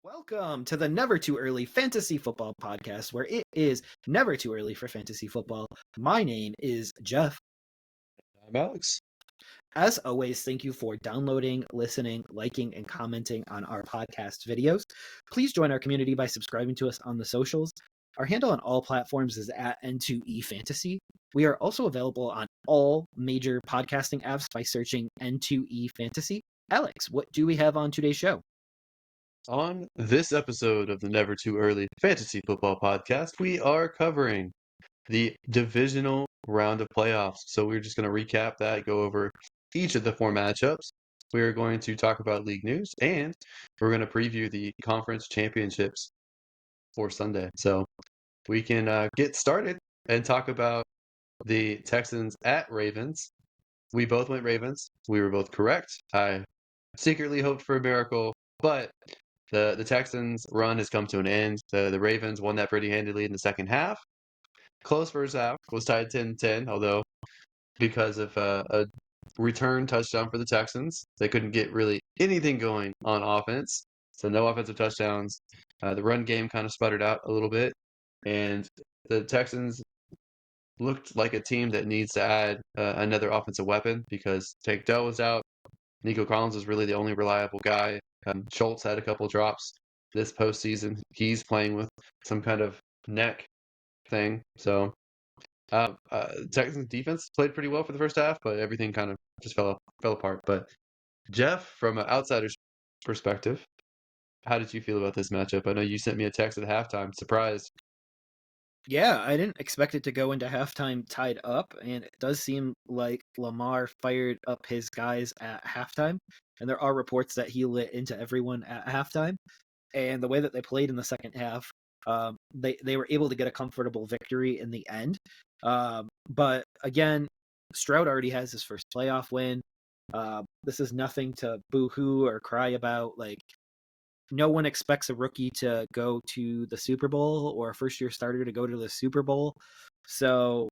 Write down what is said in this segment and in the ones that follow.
Welcome to the Never Too Early Fantasy Football Podcast, where it is never too early for fantasy football. My name is Jeff. I'm Alex. As always, thank you for downloading, listening, liking, and commenting on our podcast videos. Please join our community by subscribing to us on the socials. Our handle on all platforms is at N2EFantasy. We are also available on all major podcasting apps by searching N2EFantasy. Alex, what do we have on today's show? On this episode of the Never Too Early Fantasy Football Podcast, we are covering the divisional round of playoffs. So we're just going to recap that, go over each of the four matchups. We are going to talk about league news, and we're going to preview the conference championships for Sunday. So we can get started and talk about the Texans at Ravens. We both went Ravens. We were both correct. I secretly hoped for a miracle, but the Texans' run has come to an end. The Ravens won that pretty handily in the second half. Close first half, was tied 10-10, although because of a return touchdown for the Texans, they couldn't get really anything going on offense. So no offensive touchdowns. The run game kind of sputtered out a little bit, and the Texans looked like a team that needs to add another offensive weapon because Tank Dell was out. Nico Collins is really the only reliable guy. Schultz had a couple drops this postseason. He's playing with some kind of neck thing. So Texans defense played pretty well for the first half, but everything kind of just fell apart. But Jeff, from an outsider's perspective, how did you feel about this matchup? I know you sent me a text at halftime. Surprised. Yeah, I didn't expect it to go into halftime tied up, and it does seem like Lamar fired up his guys at halftime, and there are reports that he lit into everyone at halftime. And the way that they played in the second half, they were able to get a comfortable victory in the end. But again, Stroud already has his first playoff win. This is nothing to boo-hoo or cry about. Like, no one expects a rookie to go to the Super Bowl or a first year starter to go to the Super Bowl. So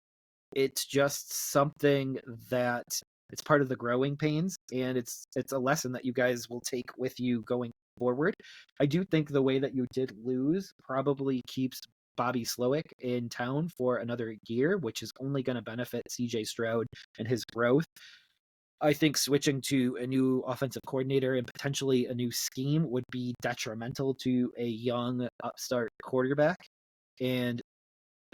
it's just something that it's part of the growing pains, and it's a lesson that you guys will take with you going forward. I do think the way that you did lose probably keeps Bobby Slowick in town for another year, which is only going to benefit CJ Stroud and his growth. I think switching to a new offensive coordinator and potentially a new scheme would be detrimental to a young upstart quarterback. And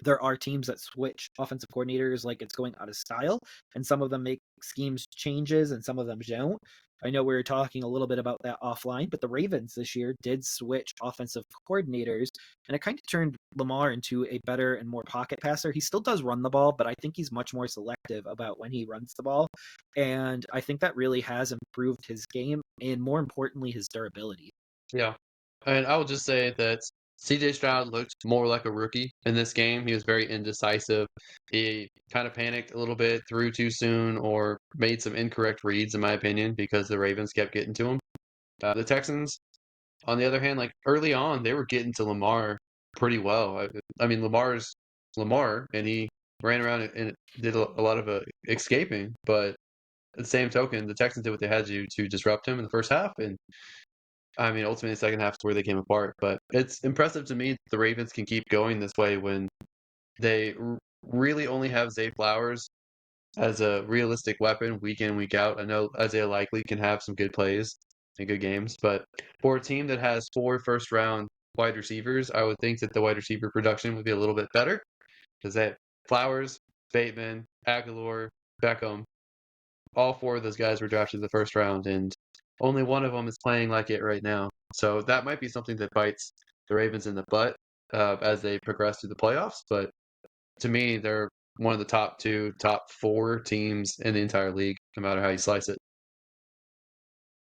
there are teams that switch offensive coordinators like it's going out of style, and some of them make schemes changes and some of them don't. I know we were talking a little bit about that offline, but the Ravens this year did switch offensive coordinators, and it kind of turned Lamar into a better and more pocket passer. He still does run the ball, but I think he's much more selective about when he runs the ball, and I think that really has improved his game and, more importantly, his durability. Yeah. And I will just say that CJ Stroud looked more like a rookie in this game. He was very indecisive. He kind of panicked a little bit, threw too soon, or made some incorrect reads, in my opinion, because the Ravens kept getting to him. The Texans, on the other hand, like early on, they were getting to Lamar pretty well. I mean, Lamar's Lamar, and he ran around and did a lot of escaping. But at the same token, the Texans did what they had to disrupt him in the first half, and I mean, ultimately, the second half is where they came apart. But it's impressive to me that the Ravens can keep going this way when they really only have Zay Flowers as a realistic weapon week in, week out. I know Isaiah Likely can have some good plays and good games, but for a team that has 4 first-round wide receivers, I would think that the wide receiver production would be a little bit better because they have Flowers, Bateman, Aguilar, Beckham. All 4 of those guys were drafted in the first round, and only one of them is playing like it right now. So that might be something that bites the Ravens in the butt as they progress through the playoffs. But to me, they're one of the top 2, top 4 teams in the entire league, no matter how you slice it.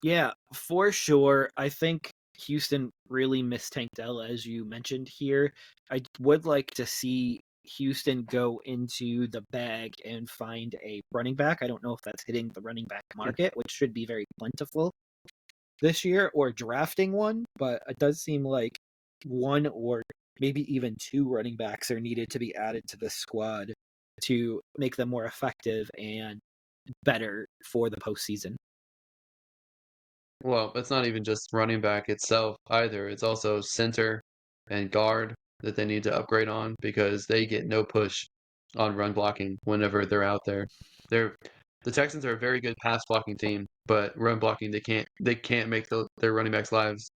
Yeah, for sure. I think Houston really missed Tank Dell, as you mentioned here. I would like to see Houston go into the bag and find a running back. I don't know if that's hitting the running back market, which should be very plentiful this year, or drafting one, but it does seem like one or maybe even 2 running backs are needed to be added to the squad to make them more effective and better for the postseason. Well, it's not even just running back itself either. It's also center and guard that they need to upgrade on because they get no push on run blocking whenever they're out there. They're the Texans are a very good pass blocking team, but run blocking they can't make their running backs' lives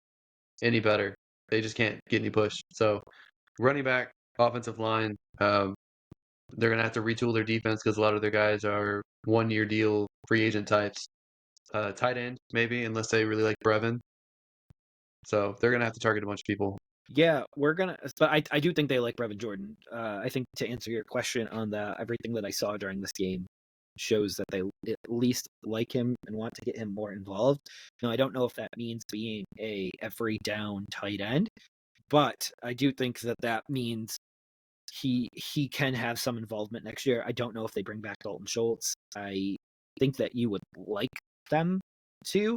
any better. They just can't get any push. So running back, offensive line, they're gonna have to retool their defense because a lot of their guys are 1 year deal free agent types. Tight end, maybe, unless they really like Brevin. So they're gonna have to target a bunch of people. Yeah, but I do think they like Brevin Jordan. I think to answer your question on that, everything that I saw during this game shows that they at least like him and want to get him more involved. Now, I don't know if that means being a every down tight end, but I do think that that means he can have some involvement next year. I don't know if they bring back Dalton Schultz. I think that you would like them to,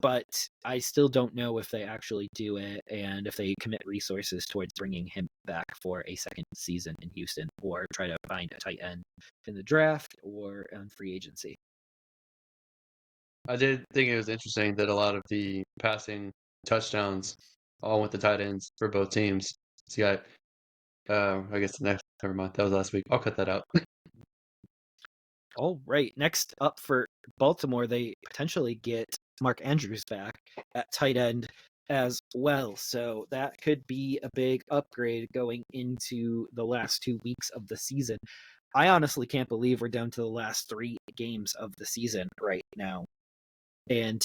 but I still don't know if they actually do it and if they commit resources towards bringing him back for a second season in Houston or try to find a tight end in the draft or on free agency. I did think it was interesting that a lot of the passing touchdowns all went to tight ends for both teams. So you got, I guess the next, never mind, that was last week. I'll cut that out. All right. Next up for Baltimore, they potentially get Mark Andrews back at tight end as well. So that could be a big upgrade going into the last 2 weeks of the season. I honestly can't believe we're down to the last 3 games of the season right now. And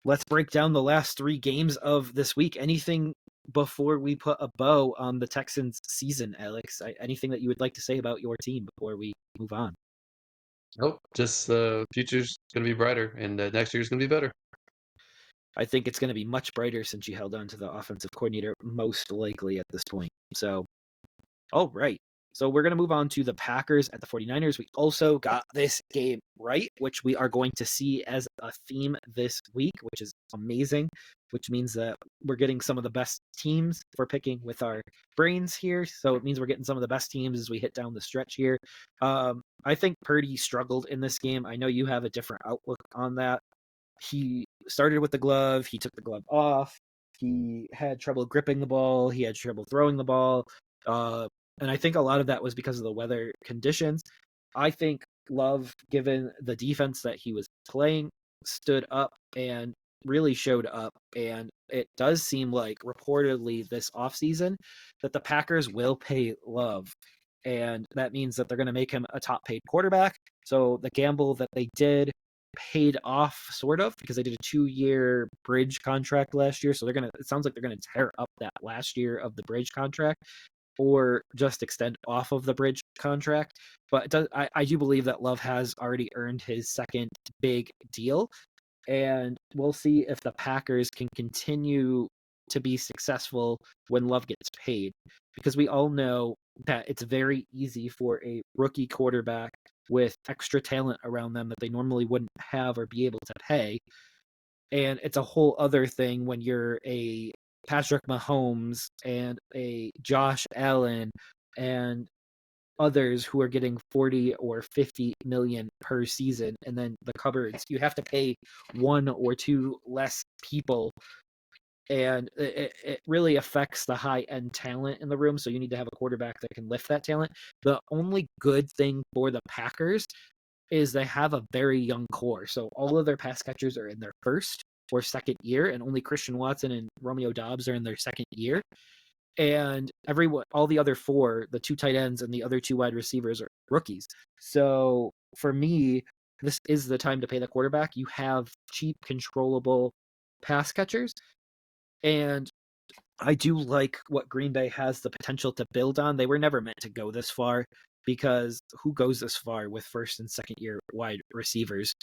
let's break down the last 3 games of this week. Anything before we put a bow on the Texans season, Alex? Anything that you would like to say about your team before we move on? Nope, just the future's gonna be brighter, and next year's gonna be better. I think it's going to be much brighter since you held on to the offensive coordinator, most likely at this point. So, all right. So we're going to move on to the Packers at the 49ers. We also got this game right, which we are going to see as a theme this week, which is amazing, which means that we're getting some of the best teams for picking with our brains here. So it means we're getting some of the best teams as we hit down the stretch here. I think Purdy struggled in this game. I know you have a different outlook on that. He started with the glove, he took the glove off, he had trouble gripping the ball, he had trouble throwing the ball. And I think a lot of that was because of the weather conditions. I think Love, given the defense that he was playing, stood up and really showed up. And it does seem like, reportedly this offseason, that the Packers will pay Love. And that means that they're going to make him a top paid quarterback. So the gamble that they did paid off sort of because they did a 2-year bridge contract last year. So it sounds like they're gonna tear up that last year of the bridge contract or just extend off of the bridge contract. But I do believe that Love has already earned his second big deal. And we'll see if the Packers can continue to be successful when Love gets paid. Because we all know that it's very easy for a rookie quarterback with extra talent around them that they normally wouldn't have or be able to pay. And it's a whole other thing when you're a Patrick Mahomes and a Josh Allen and others who are getting 40 or 50 million per season, and then the cupboards you have to pay one or two less people, and it really affects the high end talent in the room. So you need to have a quarterback that can lift that talent. The only good thing for the Packers is they have a very young core. So all of their pass catchers are in their first or second year, and only Christian Watson and Romeo Dobbs are in their second year. And all the other four, the two tight ends and the other two wide receivers, are rookies. So for me, this is the time to pay the quarterback. You have cheap, controllable pass catchers, and I do like what Green Bay has the potential to build on. They were never meant to go this far because who goes this far with first and second year wide receivers?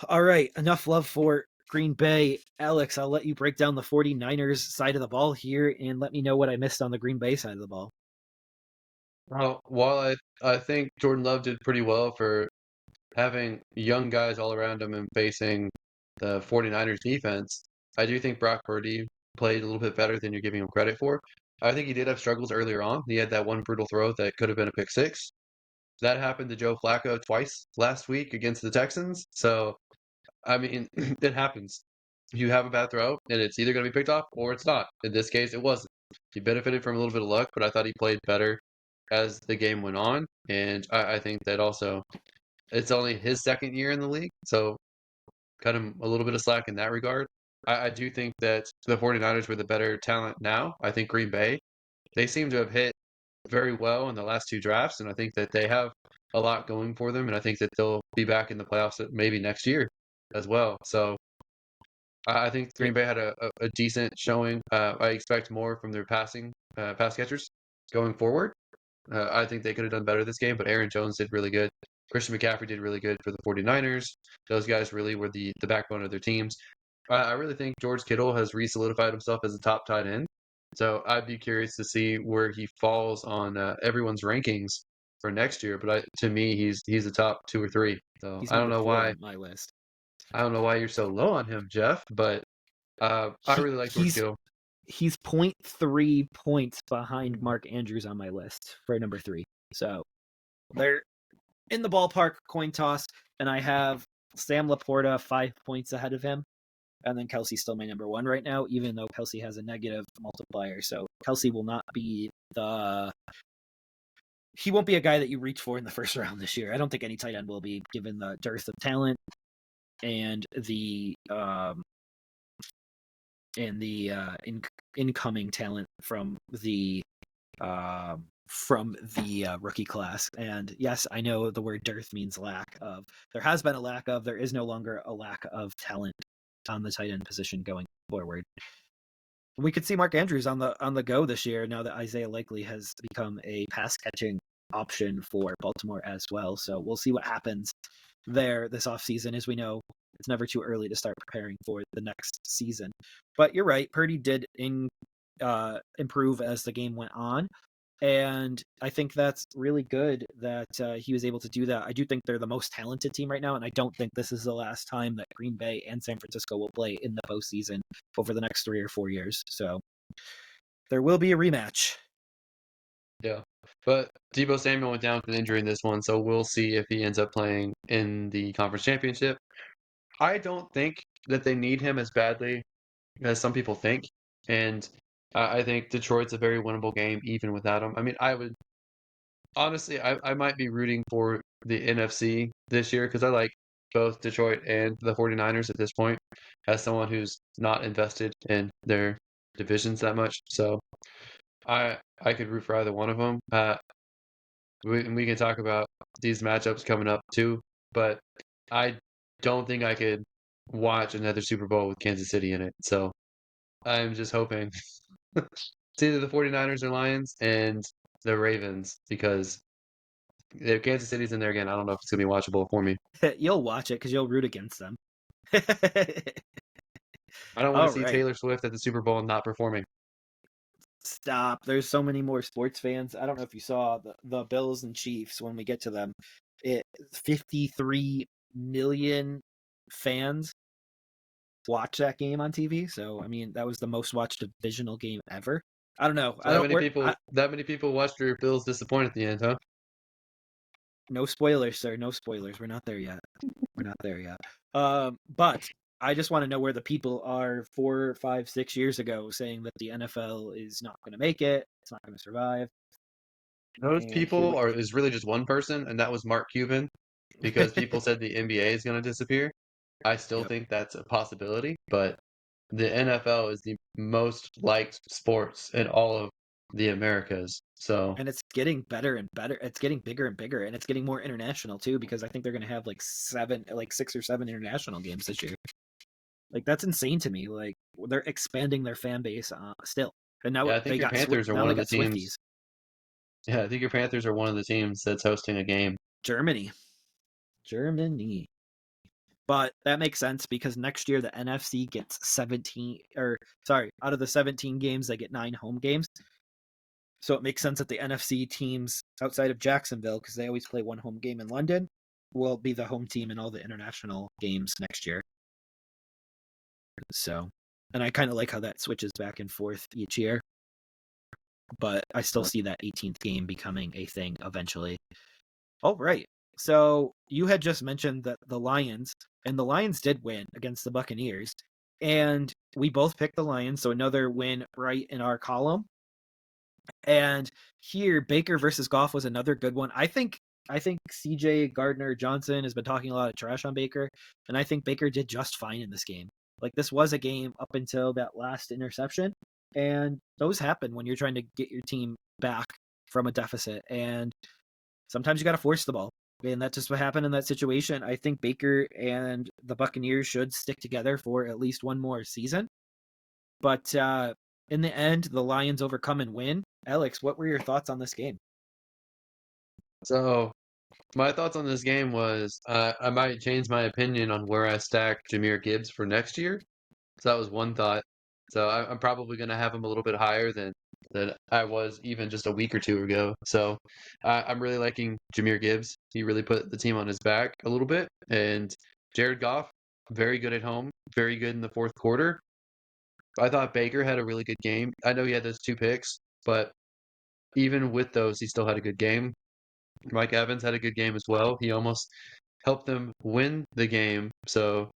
All right, enough love for Green Bay. Alex, I'll let you break down the 49ers side of the ball here and let me know what I missed on the Green Bay side of the ball. Well, while I think Jordan Love did pretty well for having young guys all around him and facing the 49ers defense, I do think Brock Purdy played a little bit better than you're giving him credit for. I think he did have struggles earlier on. He had that one brutal throw that could have been a pick six. That happened to Joe Flacco twice last week against the Texans. So I mean, it happens. You have a bad throw, and it's either going to be picked off or it's not. In this case, it wasn't. He benefited from a little bit of luck, but I thought he played better as the game went on. And I think that also it's only his second year in the league, so cut him a little bit of slack in that regard. I do think that the 49ers were the better talent now. I think Green Bay, they seem to have hit very well in the last two drafts, and I think that they have a lot going for them, and I think that they'll be back in the playoffs maybe next year as well. So I think Yeah, Green Bay had a decent showing. I expect more from their pass catchers going forward. I think they could have done better this game, but Aaron Jones did really good. Christian McCaffrey did really good for the 49ers. Those guys really were the backbone of their teams. I really think George Kittle has re-solidified himself as a top tight end. So I'd be curious to see where he falls on everyone's rankings for next year. But to me, he's a top two or three. So he's number 4 why on my list. I don't know why you're so low on him, Jeff. But I He really like George he's Kittle. he's 0.3 points behind Mark Andrews on my list for number 3. So they're in the ballpark, coin toss, and I have Sam Laporta 5 points ahead of him. And then Kelsey's still my number 1 right now, even though Kelsey has a negative multiplier. So Kelsey will not be he won't be a guy that you reach for in the first round this year. I don't think any tight end will be, given the dearth of talent and the incoming talent from the rookie class. And yes, I know the word dearth means lack of. There has been a lack of. There is no longer a lack of talent on the tight end position going forward. We could see Mark Andrews on the go this year now that Isaiah Likely has become a pass catching option for Baltimore as well. So we'll see what happens there this offseason. As we know, it's never too early to start preparing for the next season. But you're right, Purdy did improve as the game went on. And I think that's really good that he was able to do that. I do think they're the most talented team right now, and I don't think this is the last time that Green Bay and San Francisco will play in the postseason over the next 3 or 4 years. So there will be a rematch. Yeah. But Debo Samuel went down with an injury in this one, so we'll see if he ends up playing in the conference championship. I don't think that they need him as badly as some people think, and I think Detroit's a very winnable game even without him. I mean, I would honestly, I might be rooting for the NFC this year because I like both Detroit and the 49ers at this point as someone who's not invested in their divisions that much. So I could root for either one of them. We can talk about these matchups coming up too, but I don't think I could watch another Super Bowl with Kansas City in it. So I'm just hoping it's either the 49ers or Lions and the Ravens because if Kansas City's in there again, I don't know if it's going to be watchable for me. You'll watch it because you'll root against them. I don't want to All see right. Taylor Swift at the Super Bowl and not performing. Stop. There's so many more sports fans. I don't know if you saw the Bills and Chiefs when we get to them. 53 million fans watch that game on TV. So, I mean, that was the most watched divisional game ever. I don't know. So that many people watched your Bills disappoint at the end, huh? No spoilers, sir. No spoilers. We're not there yet. We're not there yet. But I just want to know where the people are 4, 5, 6 years ago saying that the NFL is not going to make it. It's not going to survive. Those And here people we are is really just one person, and that was Mark Cuban, because people said the NBA is going to disappear. I still Yep. think that's a possibility, but the NFL is the most liked sports in all of the Americas. So And it's getting better and better. It's getting bigger and bigger, and it's getting more international too, because I think they're going to have like 6 or 7 international games this year. Like that's insane to me. Like they're expanding their fan base still, and now yeah, I think they your got Panthers are now one they of the got teams. Swifties. Yeah, I think your Panthers are one of the teams that's hosting a game. Germany, Germany. But that makes sense because next year the NFC gets 17, or sorry, out of the 17 games, they get 9 home games. So it makes sense that the NFC teams outside of Jacksonville, because they always play one home game in London, will be the home team in all the international games next year. So, and I kind of like how that switches back and forth each year. But I still see that 18th game becoming a thing eventually. All right. So you had just mentioned that the Lions, and the Lions did win against the Buccaneers. And we both picked the Lions, so another win right in our column. And here, Baker versus Goff was another good one. I think CJ Gardner Johnson has been talking a lot of trash on Baker, and I think Baker did just fine in this game. Like, this was a game up until that last interception, and those happen when you're trying to get your team back from a deficit. And sometimes you got to force the ball. And that's just what happened in that situation. I think Baker and the Buccaneers should stick together for at least one more season. But in the end, the Lions overcome and win. Alex, what were your thoughts on this game? So my thoughts on this game was I might change my opinion on where I stack Jahmyr Gibbs for next year. So that was one thought. So I'm probably going to have him a little bit higher than I was even just a week or two ago. So I'm really liking Jahmyr Gibbs. He really put the team on his back a little bit. And Jared Goff, very good at home, very good in the fourth quarter. I thought Baker had a really good game. I know he had those 2 picks, but even with those, he still had a good game. Mike Evans had a good game as well. He almost helped them win the game. So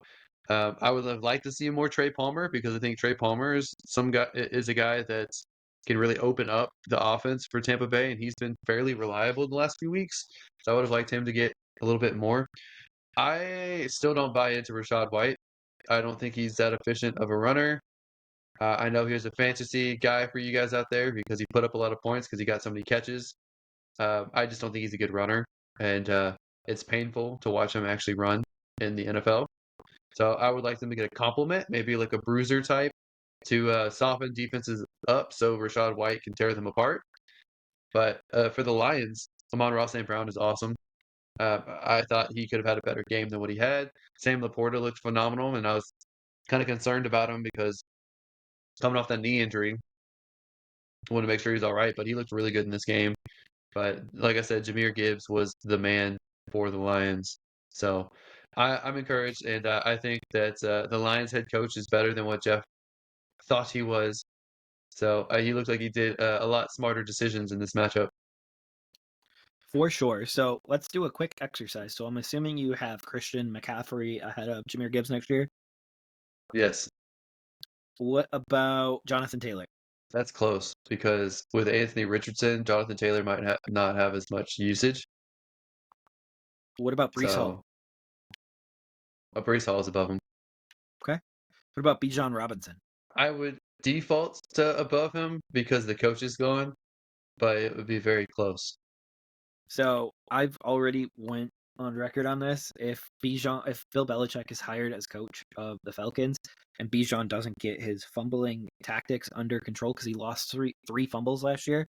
I would have liked to see more Trey Palmer because I think Trey Palmer is a guy that can really open up the offense for Tampa Bay, and he's been fairly reliable the last few weeks. So I would have liked him to get a little bit more. I still don't buy into Rashad White. I don't think he's that efficient of a runner. I know he was a fantasy guy for you guys out there because he put up a lot of points because he got so many catches. I just don't think he's a good runner, and it's painful to watch him actually run in the NFL. So I would like them to get a compliment, maybe like a bruiser type, to soften defenses up so Rashad White can tear them apart. But for the Lions, Amon-Ra St. Brown is awesome. I thought he could have had a better game than what he had. Sam Laporta looked phenomenal, and I was kind of concerned about him because coming off that knee injury, I want to make sure he's all right, but he looked really good in this game. But like I said, Jahmyr Gibbs was the man for the Lions. So I'm encouraged, and I think that the Lions head coach is better than what Jeff thought he was. So he looked like he did a lot smarter decisions in this matchup. For sure. So let's do a quick exercise. So I'm assuming you have Christian McCaffrey ahead of Jahmyr Gibbs next year. Yes, What about Jonathan Taylor? that's close because with Anthony Richardson, Jonathan Taylor might not have as much usage. What about Brees Hall? So Brees Hall is above him. Okay. What about Bijan Robinson? I would default to above him because the coach is gone, but it would be very close. So I've already went on record on this. If Bill Belichick is hired as coach of the Falcons, and Bijan doesn't get his fumbling tactics under control because he lost three fumbles last year,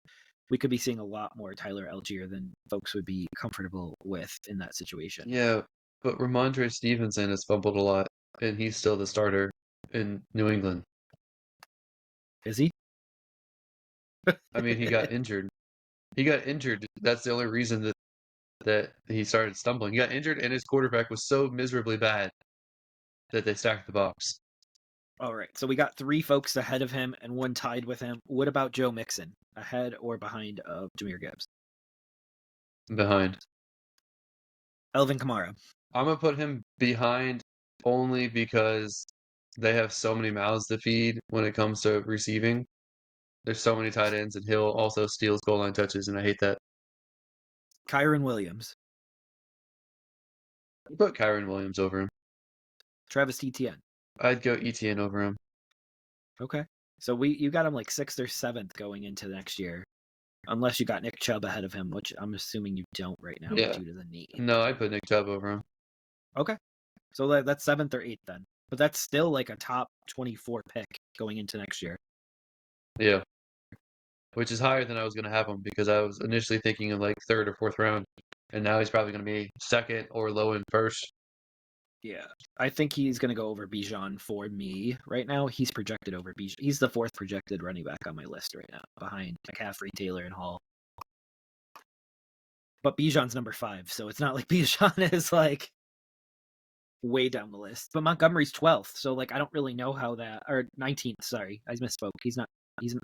we could be seeing a lot more Tyler Algier than folks would be comfortable with in that situation. Yeah, but Ramondre Stevenson has fumbled a lot, and he's still the starter in New England. Is he? I mean, he got injured. He got injured. That's the only reason that he started stumbling. He got injured, and his quarterback was so miserably bad that they stacked the box All right. So we got three folks ahead of him and one tied with him. What about Joe Mixon? Ahead or behind of Jahmyr Gibbs? behind. Elvin Kamara. I'm gonna put him behind only because they have so many mouths to feed when it comes to receiving. There's so many tight ends, and Hill also steals goal line touches, and I hate that. Kyron Williams. I'd put Kyron Williams over him. Travis Etienne. I'd go ETN over him. Okay. So you got him like 6th or 7th going into next year. Unless you got Nick Chubb ahead of him, which I'm assuming you don't right now Yeah. due to the knee. No, I'd put Nick Chubb over him. Okay. So that's 7th or 8th then. But that's still like a top 24 pick going into next year. Yeah. Which is higher than I was going to have him because I was initially thinking of like 3rd or 4th round. And now he's probably going to be 2nd or low in 1st. Yeah. I think he's going to go over Bijan for me right now. He's projected over Bijan. He's the 4th projected running back on my list right now, behind McCaffrey, Taylor, and Hall. But Bijan's number 5, so it's not like Bijan is like way down the list. But Montgomery's 12th, so like I don't really know how that, or 19th. Sorry, I misspoke. He's not.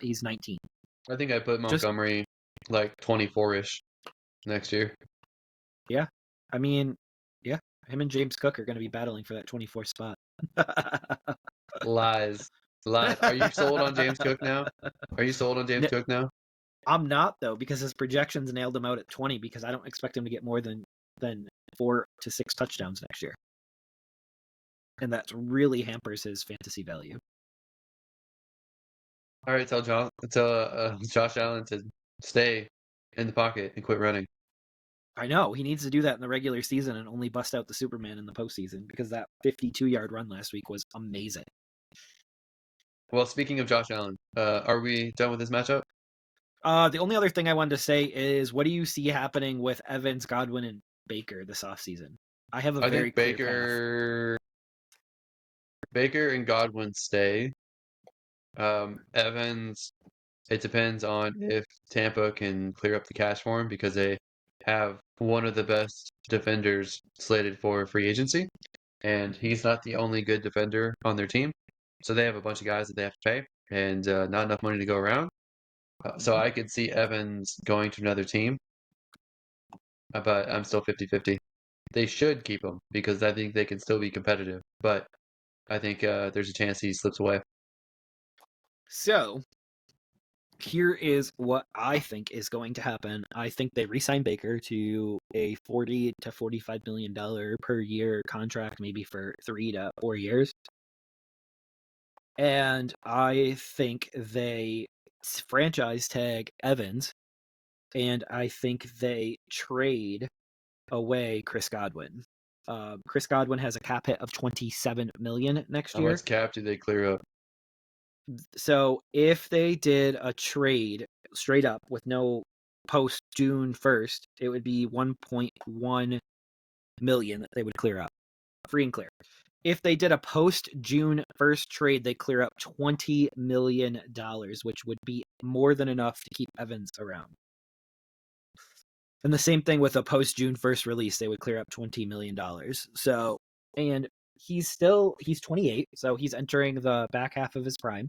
He's 19. I think I put Montgomery like 24-ish next year. Yeah, I mean, yeah, Him and James Cook are going to be battling for that 24 spot. Lies. Lies. Are you sold on James Cook now? Are you sold on James No, Cook now? I'm not though, because his projections nailed him out at 20. Because I don't expect him to get more than 4 to 6 touchdowns next year, and that really hampers his fantasy value. All right, tell Josh Allen to stay in the pocket and quit running. I know he needs to do that in the regular season and only bust out the Superman in the postseason, because that 52-yard run last week was amazing. Well, speaking of Josh Allen, are we done with this matchup? The only other thing I wanted to say is, what do you see happening with Evans, Godwin, and Baker this offseason? I have a I very think clear path. Baker and Godwin stay. Evans, it depends on if Tampa can clear up the cash for him because they have one of the best defenders slated for free agency, and he's not the only good defender on their team. So they have a bunch of guys that they have to pay, and not enough money to go around. So Mhm. I could see Evans going to another team, but I'm still 50-50. They should keep him because I think they can still be competitive, but I think there's a chance he slips away. So here is what I think is going to happen. I think they re-sign Baker to a $40 to $45 million per year contract, maybe for 3 to 4 years. And I think they franchise tag Evans, and I think they trade away Chris Godwin. Chris Godwin has a cap hit of $27 million next How year. much cap do they clear up? So if they did a trade straight up with no post June 1st, it would be 1.1 million that they would clear up, free and clear. If they did a post June 1st trade, they clear up $20 million, which would be more than enough to keep Evans around. And the same thing with a post June 1st release, they would clear up $20 million. So, and he's 28, so he's entering the back half of his prime.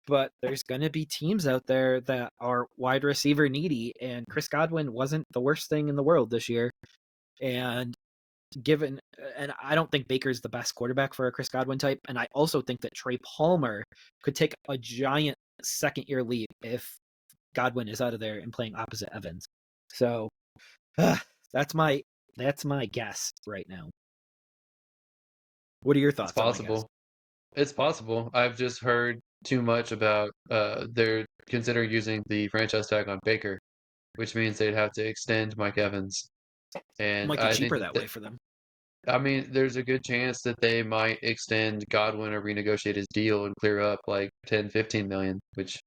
But there's going to be teams out there that are wide receiver needy, and Chris Godwin wasn't the worst thing in the world this year. And I don't think Baker's the best quarterback for a Chris Godwin type, and I also think that Trey Palmer could take a giant second-year leap if Godwin is out of there and playing opposite Evans. So that's my guess right now. What are your It's thoughts on my guess? possible. It's possible. I've just heard too much about they're considering using the franchise tag on Baker, which means they'd have to extend Mike Evans. It And might be I think cheaper that way for them. I mean, there's a good chance that they might extend Godwin or renegotiate his deal and clear up like 10, 15 million, which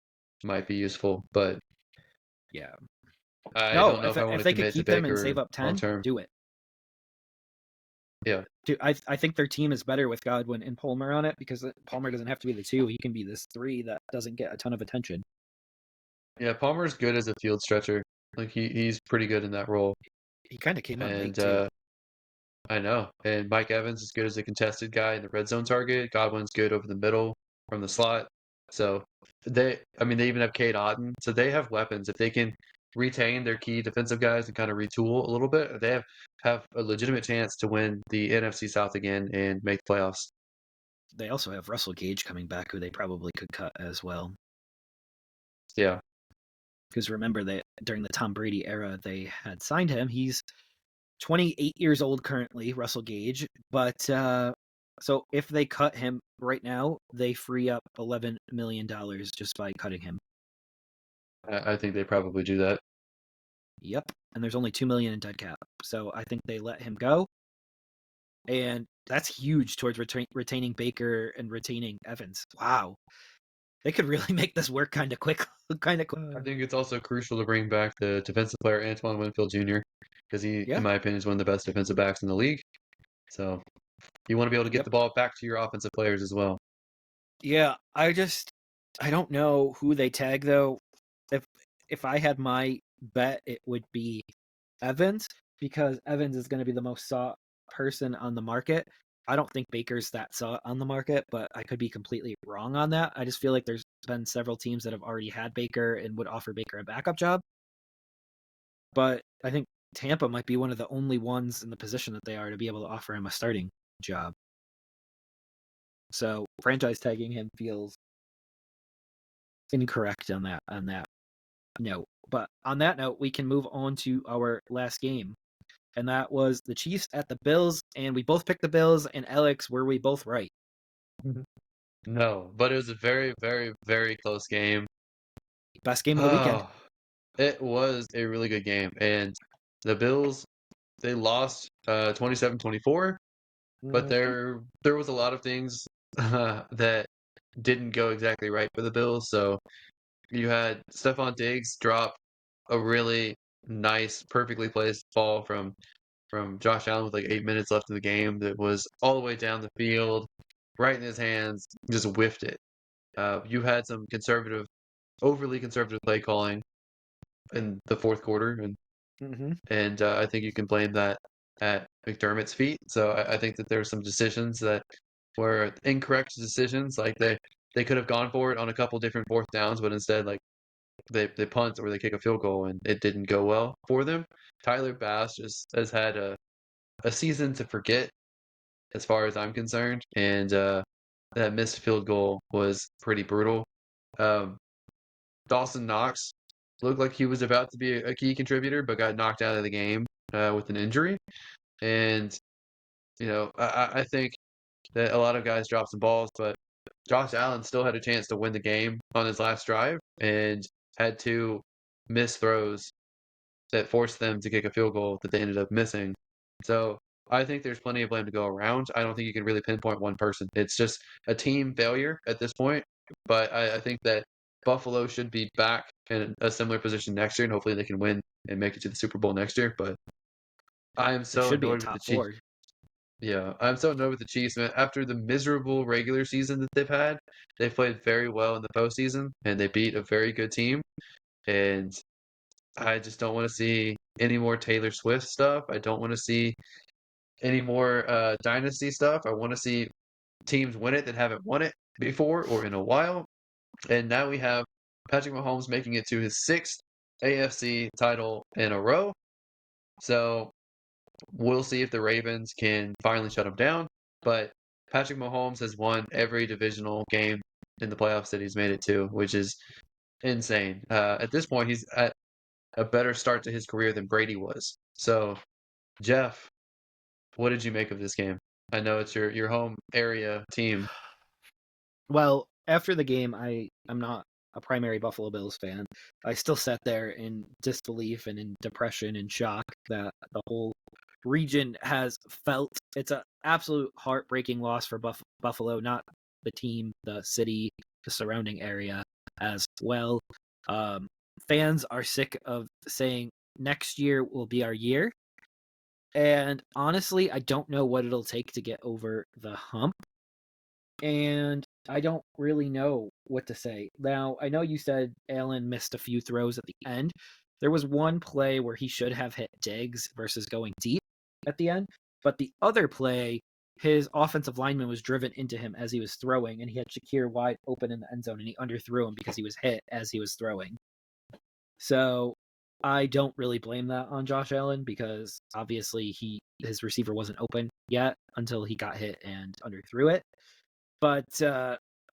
might be useful, but Yeah. I No, don't know if I want if to they could commit to keep him and Baker save up long 10, term. do it. Yeah. Dude, I think their team is better with Godwin and Palmer on it, because Palmer doesn't have to be the 2. He can be this 3 that doesn't get a ton of attention. Yeah, Palmer's good as a field stretcher. Like he's pretty good in that role. He kind of came on late And too. I know. And Mike Evans is good as a contested guy in the red zone target. Godwin's good over the middle from the slot. So I mean, they even have Cade Otton. So they have weapons. If they can retain their key defensive guys and kind of retool a little bit, they have a legitimate chance to win the NFC South again and make the playoffs. They also have Russell Gage coming back, who they probably could cut as well. Yeah. Because remember that during the Tom Brady era, they had signed him. He's 28 years old currently, Russell Gage. But so if they cut him right now, they free up $11 million just by cutting him. I think they probably do that. Yep. And there's only $2 million in dead cap. So I think they let him go. And that's huge towards retaining Baker and retaining Evans. Wow. They could really make this work kind of quick. I think it's also crucial to bring back the defensive player Antoine Winfield Jr. because he, in Yeah. my opinion, is one of the best defensive backs in the league. So you want to be able to get Yep. the ball back to your offensive players as well. Yeah. I don't know who they tag though. If I had my bet, it would be Evans, because Evans is going to be the most sought person on the market. I don't think Baker's that sought on the market, but I could be completely wrong on that. I just feel like there's been several teams that have already had Baker and would offer Baker a backup job. But I think Tampa might be one of the only ones in the position that they are to be able to offer him a starting job. So franchise tagging him feels incorrect on that note. But on that note, we can move on to our last game. And that was the Chiefs at the Bills, and we both picked the Bills. And Alex, were we both right? No, but it was a very, very, very close game. Best game of the weekend. Oh, it was a really good game. And the Bills, they lost 27-24, but there was a lot of things that didn't go exactly right for the Bills. So you had Stephon Diggs drop a really nice, perfectly placed ball from Josh Allen with like 8 minutes left in the game that was all the way down the field, right in his hands, just whiffed it. You had some overly conservative play calling in the fourth quarter, Mm-hmm. and I think you can blame that at McDermott's feet. So I think that there were some decisions that were incorrect decisions. Like they could have gone for it on a couple different fourth downs, but instead like they punt or they kick a field goal and it didn't go well for them. Tyler Bass just has had a season to forget as far as I'm concerned, and that missed field goal was pretty brutal. Um, Dawson Knox looked like he was about to be a key contributor, but got knocked out of the game with an injury. And I think that a lot of guys dropped some balls, but Josh Allen still had a chance to win the game on his last drive and had two missed throws that forced them to kick a field goal that they ended up missing. So I think there's plenty of blame to go around. I don't think you can really pinpoint one person. It's just a team failure at this point. But I think that Buffalo should be back in a similar position next year, and hopefully they can win and make it to the Super Bowl next year. But I am They so should be a annoyed with the top Chiefs. four. Yeah, I'm so annoyed with the Chiefs, man. After the miserable regular season that they've had, they played very well in the postseason, and they beat a very good team. And I just don't want to see any more Taylor Swift stuff. I don't want to see any more dynasty stuff. I want to see teams win it that haven't won it before or in a while. And now we have Patrick Mahomes making it to his sixth AFC title in a row. So we'll see if the Ravens can finally shut him down. But Patrick Mahomes has won every divisional game in the playoffs that he's made it to, which is insane. At this point, he's at a better start to his career than Brady was. So, Jeff, what did you make of this game? I know it's your home area team. Well, after the game, I'm not a primary Buffalo Bills fan. I still sat there in disbelief and in depression and shock that the whole region has felt. It's an absolute heartbreaking loss for Buffalo, not the team, the city, the surrounding area as well. Um, Fans are sick of saying next year will be our year. And honestly, I don't know what it'll take to get over the hump. And I don't really know what to say. Now, I know you said Allen missed a few throws at the end. There was one play where he should have hit Diggs versus going deep at the end, but the other play, his offensive lineman was driven into him as he was throwing, and he had Shakir wide open in the end zone, and he underthrew him because he was hit as he was throwing. So I don't really blame that on Josh Allen because obviously his receiver wasn't open yet until he got hit and underthrew it. But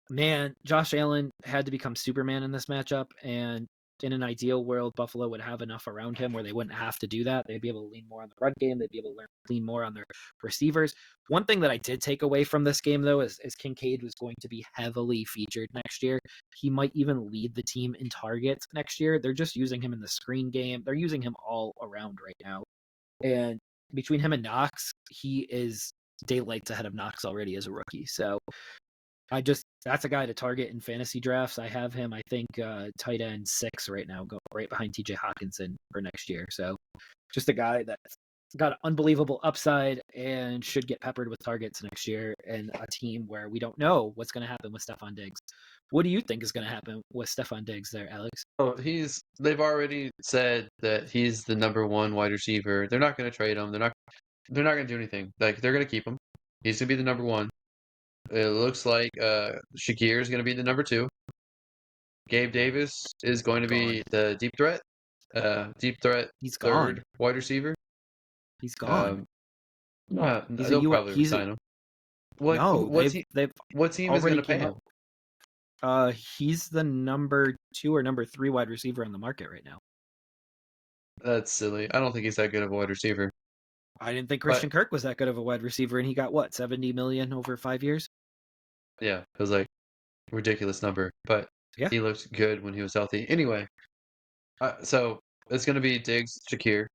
man, Josh Allen had to become Superman in this matchup, and in an ideal world, Buffalo would have enough around him where they wouldn't have to do that. They'd be able to lean more on the run game. They'd be able to lean more on their receivers. One thing that I did take away from this game, though, is Kincaid was going to be heavily featured next year. He might even lead the team in targets next year. They're just using him in the screen game. They're using him all around right now. And between him and Knox, he is daylights ahead of Knox already as a rookie. So that's a guy to target in fantasy drafts. I have him, I think, tight end 6 right now, go right behind TJ Hawkinson for next year. So just a guy that's got an unbelievable upside and should get peppered with targets next year, and a team where we don't know what's going to happen with Stephon Diggs. What do you think is going to happen with Stephon Diggs there, Alex? Oh, they've already said that he's the number one wide receiver. They're not going to trade him. They're not going to do anything. Like they're going to keep him. He's going to be the number one. It looks like Shakir is going to be the number two. Gabe Davis is going to Gone. be the deep threat. deep threat He's gone. third wide receiver. He's gone. Um, He's a they'll U. probably He's resign him. What no. what team They've what team is going already to pay came him? up. He's the number 2 or number 3 wide receiver on the market right now. That's silly. I don't think he's that good of a wide receiver. I didn't think But Christian Kirk was that good of a wide receiver, and he got what, 70 million over 5 years? yeah, it was like ridiculous number. But Yeah, he looked good when he was healthy. Anyway, so it's going to be Diggs, Shakir.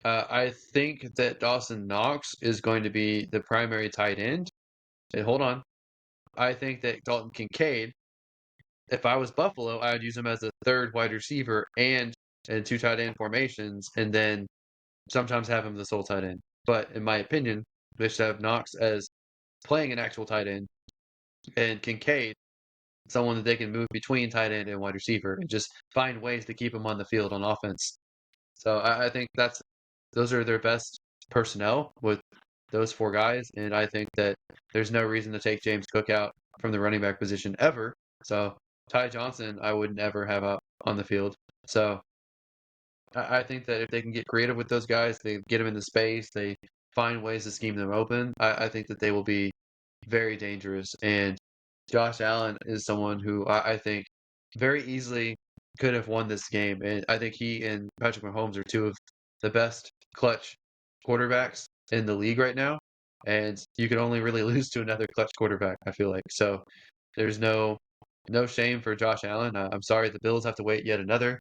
I think that Dawson Knox is going to be the primary tight end. Hey, hold on. I think that Dalton Kincaid, if I was Buffalo, I would use him as a third wide receiver and in two tight end formations, and then sometimes have him the sole tight end. But in my opinion, they should have Knox as playing an actual tight end and Kincaid, someone that they can move between tight end and wide receiver and just find ways to keep him on the field on offense. So I think those are their best personnel with those four guys, and I think that there's no reason to take James Cook out from the running back position ever. So Ty Johnson, I would never have out on the field. So I think that if they can get creative with those guys, they get them into space, they find ways to scheme them open. I think that they will be very dangerous. And Josh Allen is someone who I think very easily could have won this game. And I think he and Patrick Mahomes are two of the best clutch quarterbacks in the league right now. And you can only really lose to another clutch quarterback, I feel like. So there's no shame for Josh Allen. I'm sorry the Bills have to wait yet another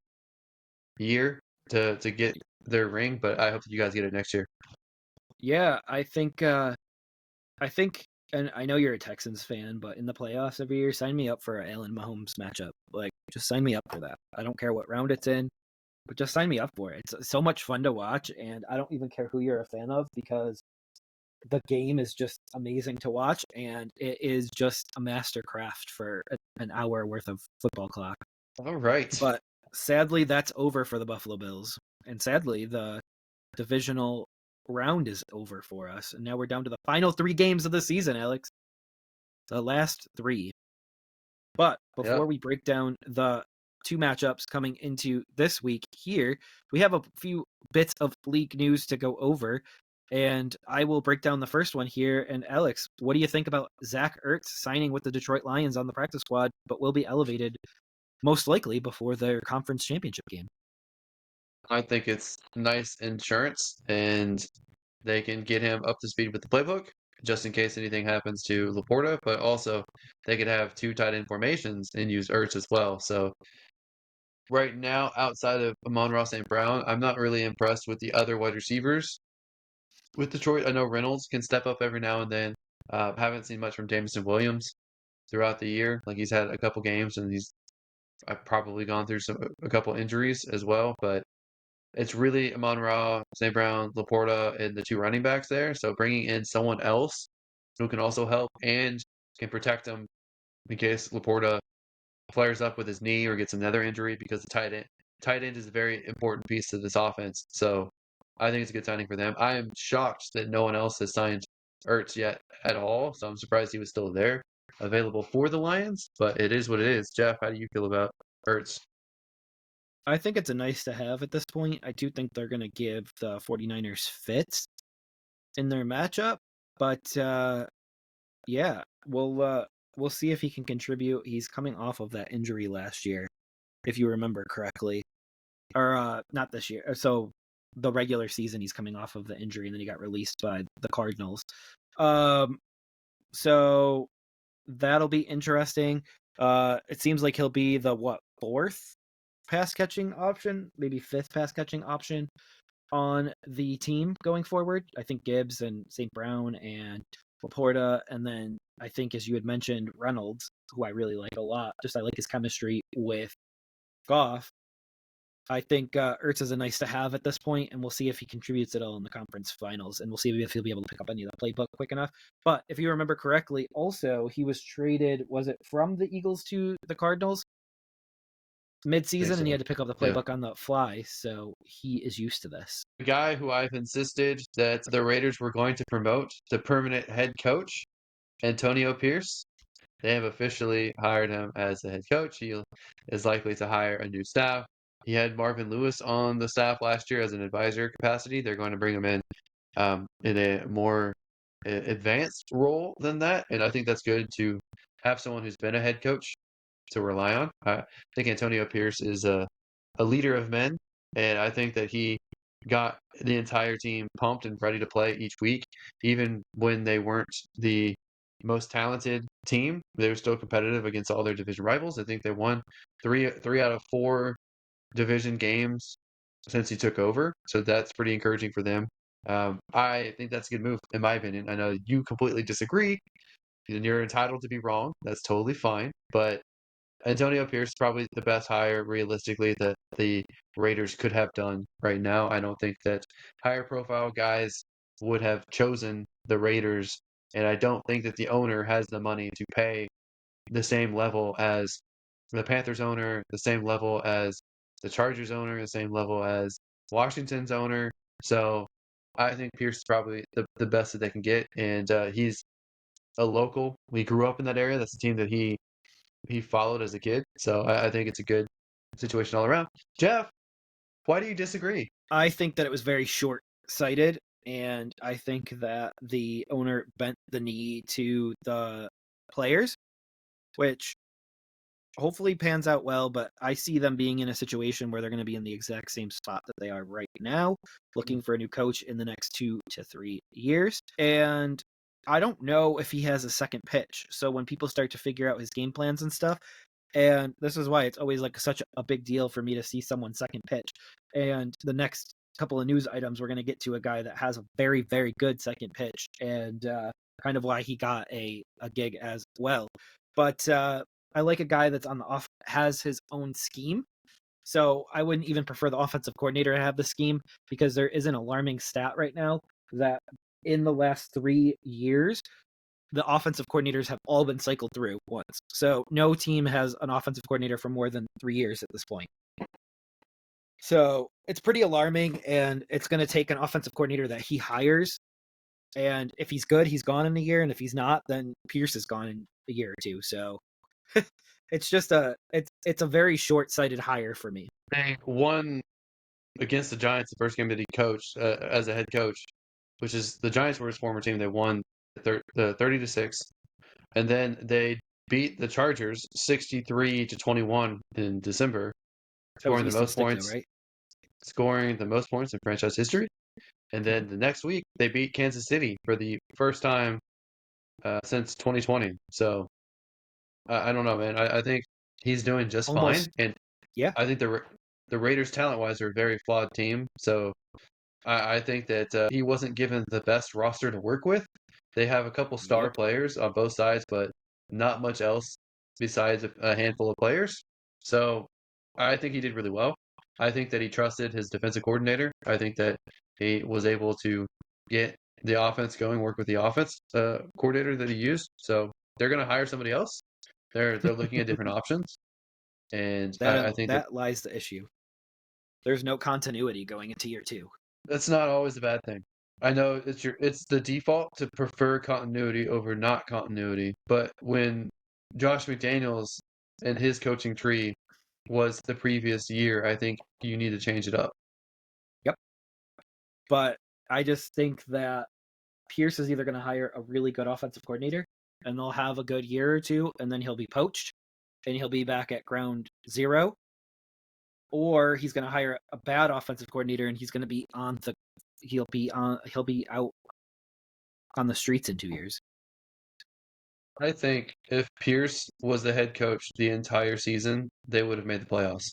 year to get their ring, but I hope that you guys get it next year. yeah. I think, and I know you're a Texans fan, but in the playoffs every year, sign me up for an Allen Mahomes matchup. Like, just sign me up for that. I don't care what round it's in, but just sign me up for it. It's so much fun to watch, and I don't even care who you're a fan of because the game is just amazing to watch, and it is just a master craft for an hour worth of football clock. All right. But sadly, that's over for the Buffalo Bills, and sadly, the divisional round is over for us, and now we're down to the final 3 games of the season, Alex. The last 3. But before Yep. we break down the 2 matchups coming into this week here, we have a few bits of league news to go over. And I will break down the first one here. And Alex, what do you think about Zach Ertz signing with the Detroit Lions on the practice squad, but will be elevated most likely before their conference championship game? I think it's nice insurance, and they can get him up to speed with the playbook just in case anything happens to Laporta, but also they could have two tight end formations and use Ertz as well. So right now, outside of Amon-Ra St. Brown, I'm not really impressed with the other wide receivers. With Detroit, I know Reynolds can step up every now and then. Haven't seen much from Jameson Williams throughout the year. Like he's had a couple games and he's I've probably gone through a couple injuries as well, but it's really Amon-Ra, St. Brown, Laporta, and the two running backs there. So bringing in someone else who can also help and can protect them in case Laporta flares up with his knee or gets another injury because the tight end is a very important piece of this offense. So I think it's a good signing for them. I am shocked that no one else has signed Ertz yet at all. So I'm surprised he was still there, available for the Lions. But it is what it is. Jeff, how do you feel about Ertz? I think it's a nice to have at this point. I do think they're going to give the 49ers fits in their matchup, but yeah, we'll see if he can contribute. He's coming off of that injury last year, if you remember correctly, or not this year. So the regular season, he's coming off of the injury, and then he got released by the Cardinals. Um, so that'll be interesting. It seems like he'll be the fourth pass catching option, maybe fifth pass catching option on the team going forward. I think Gibbs and St. Brown and Laporta, and then I think, as you had mentioned, Reynolds, who I really like a lot. Just I like his chemistry with Goff. I think Ertz is a nice to have at this point, and we'll see if he contributes at all in the conference finals, and we'll see if he'll be able to pick up any of that playbook quick enough. But if you remember correctly, also he was traded. Was it from the Eagles to the Cardinals I think mid-season, and he so. had to pick up the Yeah. playbook on the fly? So he is used to this. The guy who I've insisted that the Raiders were going to promote to permanent head coach, Antonio Pierce. They have officially hired him as the head coach. He is likely to hire a new staff. He had Marvin Lewis on the staff last year as an advisor capacity. They're going to bring him in a more advanced role than that, and I think that's good to have someone who's been a head coach to rely on. I think Antonio Pierce is a leader of men, and I think that he got the entire team pumped and ready to play each week, even when they weren't the most talented team. They were still competitive against all their division rivals. I think they won three out of four division games since he took over, so that's pretty encouraging for them. I think that's a good move, in my opinion. I know you completely disagree, and you're entitled to be wrong. That's totally fine. But Antonio Pierce is probably the best hire realistically that the Raiders could have done right now. I don't think that higher profile guys would have chosen the Raiders, and I don't think that the owner has the money to pay the same level as the Panthers owner, the same level as the Chargers owner, the same level as Washington's owner. So I think Pierce is probably the best that they can get, and he's a local. We grew up in that area. That's the team that he followed as a kid. So I think it's a good situation all around. Jeff, why do you disagree? I think that it was very short sighted, and I think that the owner bent the knee to the players, which hopefully pans out well, but I see them being in a situation where they're going to be in the exact same spot that they are right now, looking for a new coach in the next 2 to 3 years. And I don't know if he has a second pitch. So when people start to figure out his game plans and stuff, and this is why it's always like such a big deal for me to see someone second pitch. And the next couple of news items, we're going to get to a guy that has a very, very good second pitch, and kind of why he got a gig as well. But I like a guy that's on the off has his own scheme. So I wouldn't even prefer the offensive coordinator to have the scheme, because there is an alarming stat right now that in the last 3 years, the offensive coordinators have all been cycled through once. So no team has an offensive coordinator for more than 3 years at this point. So it's pretty alarming, and it's going to take an offensive coordinator that he hires. And if he's good, he's gone in a year. And if he's not, then Pierce is gone in a year or two. So it's just it's a very short-sighted hire for me. They won against the Giants the first game that he coached as a head coach, which is the Giants were his former team. They won the 30-6, and then they beat the Chargers 63-21 in December, That was scoring the Easton most Stick, though, points, right? in franchise history. And then the next week they beat Kansas City for the first time since 2020. So I don't know, man. I think he's doing just fine, Almost, and yeah. I think the Raiders talent wise are a very flawed team. So I think that he wasn't given the best roster to work with. They have a couple star Yep. players on both sides, but not much else besides a handful of players. So I think he did really well. I think that he trusted his defensive coordinator. I think that he was able to get the offense going, work with the offense coordinator that he used. So they're going to hire somebody else. They're looking at different options, and I think that That lies the issue. There's no continuity going into year 2. that's not always a bad thing. I know it's the default to prefer continuity over not continuity, but when Josh McDaniels and his coaching tree was the previous year, I think you need to change it up. Yep. But I just think that Pierce is either going to hire a really good offensive coordinator, and they'll have a good year or two, and then he'll be poached, and he'll be back at ground zero, or he's going to hire a bad offensive coordinator, and he's going to be he'll be out on the streets in 2 years. I think if Pierce was the head coach the entire season, they would have made the playoffs.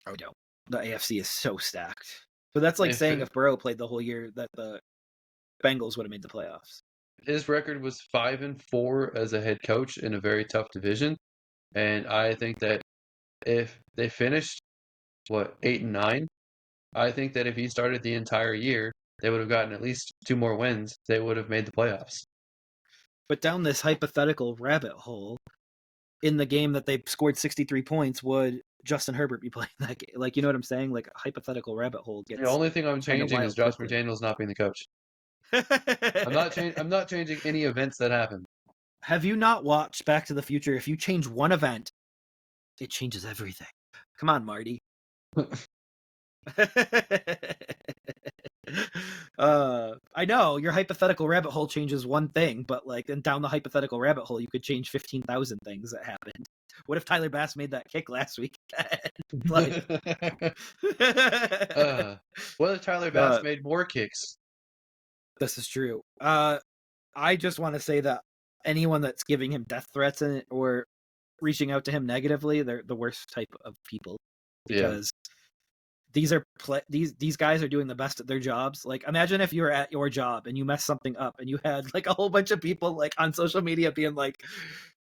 Oh no, the AFC is so stacked. But that's like If saying if Burrow played the whole year that the Bengals would have made the playoffs. his record was 5-4 as a head coach in a very tough division, and I think that if they finished 8-9, I think that if he started the entire year, they would have gotten at least 2 more wins. They would have made the playoffs. But down this hypothetical rabbit hole, in the game that they scored 63 points, would Justin Herbert be playing that game? Like, you know what I'm saying? Like, a hypothetical rabbit hole The gets only thing I'm kind of changing is wild Josh quickly. McDaniels not being the coach. I'm not changing any events that happen. Have you not watched Back to the Future? If you change one event, it changes everything. Come on, Marty. I know your hypothetical rabbit hole changes one thing, but like, and down the hypothetical rabbit hole, you could change 15,000 things that happened. What if Tyler Bass made that kick last week? Like, uh, what if Tyler Bass uh, made more kicks? this is true. I just want to say that anyone that's giving him death threats or reaching out to him negatively, they're the worst type of people, Yeah. because these guys are doing the best at their jobs. Like, imagine if you were at your job and you messed something up and you had like a whole bunch of people like on social media being like,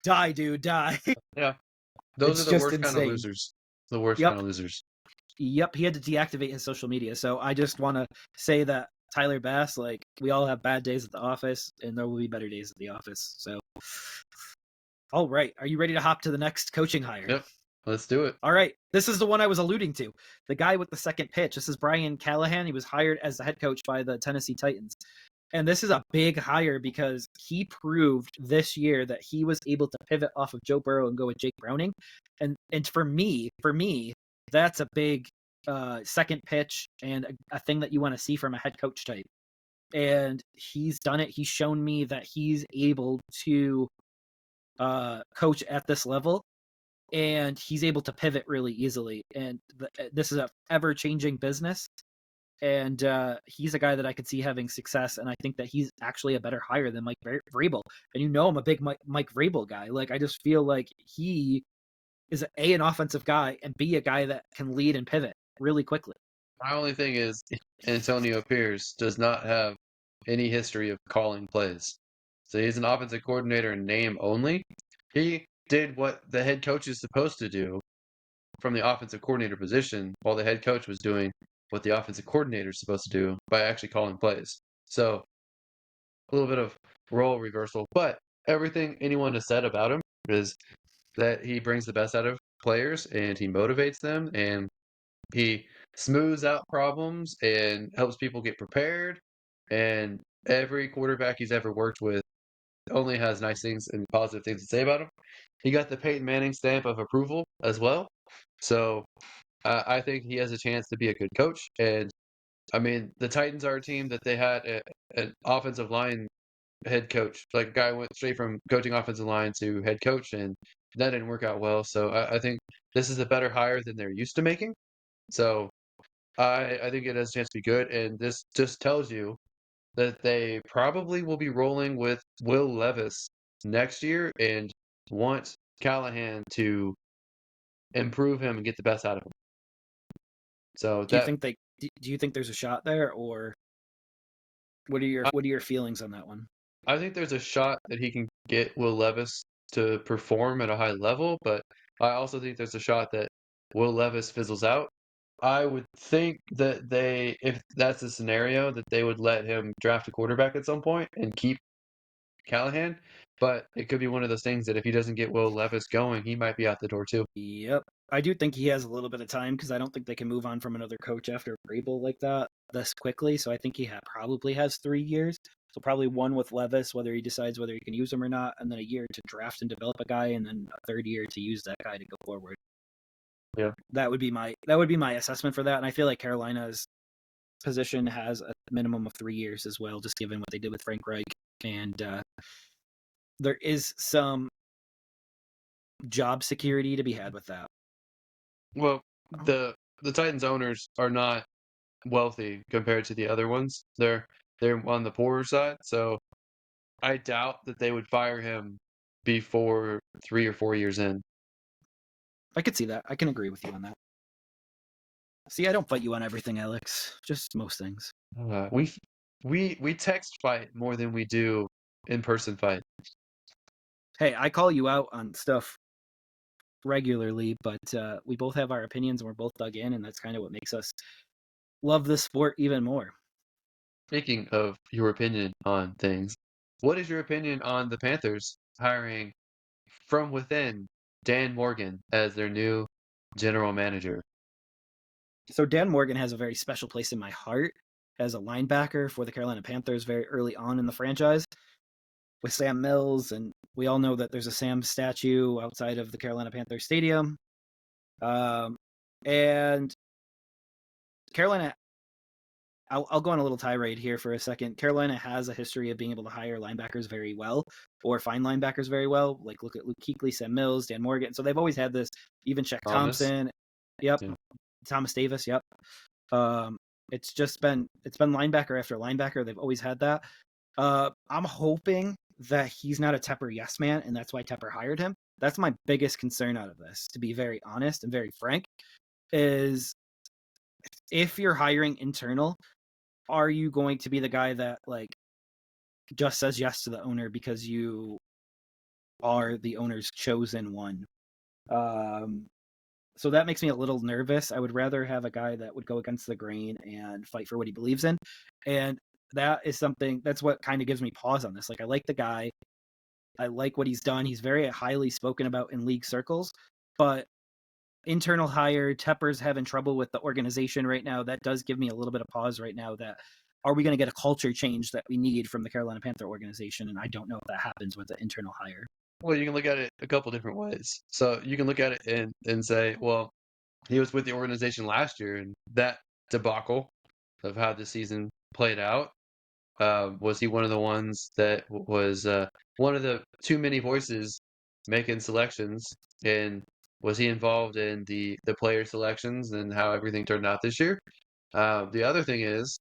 "Die, dude, die." Yeah. Those are It's the just worst kind of insane. losers. The worst kind Yep, of losers. yep. He had to deactivate his social media. So I just want to say that Tyler Bass, like, we all have bad days at the office, and there will be better days at the office. So, all right, are you ready to hop to the next coaching hire? Yep. Let's do it. All right, this is the one I was alluding to. The guy with the second pitch. This is Brian Callahan. He was hired as the head coach by the Tennessee Titans. And this is a big hire because he proved this year that he was able to pivot off of Joe Burrow and go with Jake Browning. And for me, that's a big second pitch and a thing that you want to see from a head coach type. And he's done it. He's shown me that he's able to coach at this level, and he's able to pivot really easily. And this is a ever-changing business, and he's a guy that I could see having success, and I think that he's actually a better hire than Mike Vrabel. And you know I'm a big Mike Vrabel guy. Like, I just feel like he is an offensive guy, and B, a guy that can lead and pivot really quickly. My only thing is Antonio Pierce does not have any history of calling plays. So he's an offensive coordinator in name only. He did what the head coach is supposed to do from the offensive coordinator position, while the head coach was doing what the offensive coordinator is supposed to do by actually calling plays. So a little bit of role reversal. But everything anyone has said about him is that he brings the best out of players and he motivates them and he smooths out problems and helps people get prepared. And every quarterback he's ever worked with only has nice things and positive things to say about him. He got the Peyton Manning stamp of approval as well. So I think he has a chance to be a good coach. And I mean, the Titans are a team that they had an offensive line head coach. Like a guy went straight from coaching offensive line to head coach, and that didn't work out well. So I think this is a better hire than they're used to making. So I think it has a chance to be good, and this just tells you that they probably will be rolling with Will Levis next year and want Callahan to improve him and get the best out of him. So Do you that think do you think there's a shot there, or what are your feelings on that one? I think there's a shot that he can get Will Levis to perform at a high level, but I also think there's a shot that Will Levis fizzles out. I would think that if that's the scenario, that they would let him draft a quarterback at some point and keep Callahan. But it could be one of those things that if he doesn't get Will Levis going, he might be out the door too. Yep. I do think he has a little bit of time, because I don't think they can move on from another coach after Vrabel like that this quickly. So I think he probably has 3 years. So probably one with Levis, whether he decides whether he can use him or not, and then a year to draft and develop a guy, and then a third year to use that guy to go forward. Yeah. That would be my assessment for that. And I feel like Carolina's position has a minimum of 3 years as well, just given what they did with Frank Reich. And there is some job security to be had with that. Well, the Titans owners are not wealthy compared to the other ones. They're on the poorer side, so I doubt that they would fire him before 3 or 4 years in. I could see that. I can agree with you on that. See, I don't fight you on everything, Alex. Just most things. We text fight more than we do in-person fight. Hey, I call you out on stuff regularly, but we both have our opinions and we're both dug in, and that's kind of what makes us love this sport even more. Speaking of your opinion on things, what is your opinion on the Panthers hiring from within Dan Morgan as their new general manager? So Dan Morgan has a very special place in my heart as a linebacker for the Carolina Panthers very early on in the franchise with Sam Mills, and we all know that there's a Sam statue outside of the Carolina Panthers stadium. And Carolina, I'll go on a little tirade here for a second. Carolina has a history of being able to hire linebackers very well or find linebackers very well. Like look at Luke Kuechly, Sam Mills, Dan Morgan. So they've always had this. Even Czech Thomas. Thompson. Yep. Yeah. Thomas Davis. Yep. Um, it's been linebacker after linebacker. They've always had that. I'm hoping that he's not a Tepper yes man, and that's why Tepper hired him. That's my biggest concern out of this, to be very honest and very frank, is if you're hiring internal, are you going to be the guy that like just says yes to the owner because you are the owner's chosen one? Um, so that makes me a little nervous. I would rather have a guy that would go against the grain and fight for what he believes in. And that is something that's what kind of gives me pause on this. Like I like the guy. I like what he's done. He's very highly spoken about in league circles, but internal hire, Tepper's having trouble with the organization right now. That does give me a little bit of pause right now that are we going to get a culture change that we need from the Carolina Panther organization? And I don't know if that happens with the internal hire. Well, you can look at it a couple different ways. So you can look at it and say, well, he was with the organization last year, and that debacle of how the season played out, was he one of the ones that was one of the too many voices making selections, and was he involved in the player selections and how everything turned out this year? The other thing is,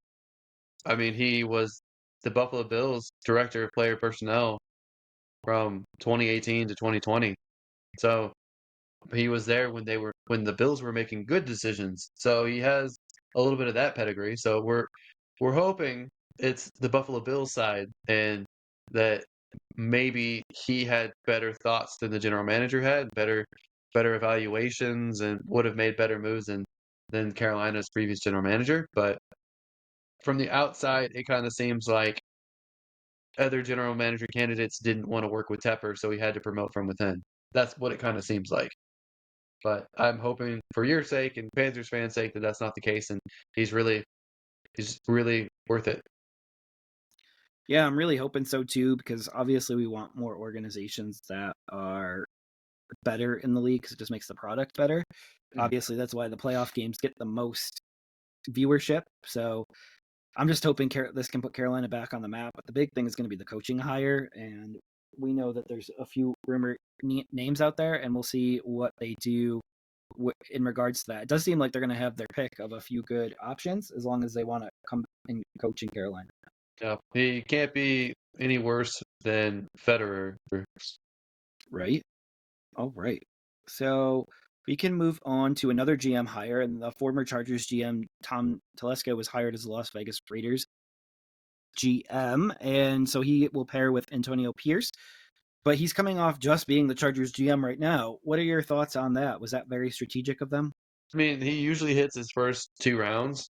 I mean, he was the Buffalo Bills director of player personnel from 2018 to 2020. So he was there when the Bills were making good decisions. So he has a little bit of that pedigree. So we're hoping it's the Buffalo Bills side and that maybe he had better thoughts than the general manager had, better evaluations and would have made better moves than Carolina's previous general manager. But from the outside, it kind of seems like other general manager candidates didn't want to work with Tepper, so he had to promote from within. That's what it kind of seems like. But I'm hoping for your sake and Panthers fans' sake that that's not the case, and he's really worth it. Yeah, I'm really hoping so too, because obviously we want more organizations that are better in the league because it just makes the product better. Obviously, that's why the playoff games get the most viewership. So I'm just hoping this can put Carolina back on the map. But the big thing is going to be the coaching hire, and we know that there's a few rumor names out there, and we'll see what they do in regards to that. It does seem like they're going to have their pick of a few good options as long as they want to come and coach in Carolina. Yeah, he can't be any worse than Federer. Right. All right. So we can move on to another GM hire, and the former Chargers GM Tom Telesco was hired as the Las Vegas Raiders GM, and so he will pair with Antonio Pierce. But he's coming off just being the Chargers GM right now. What are your thoughts on that? Was that very strategic of them? I mean, he usually hits his first 2 rounds.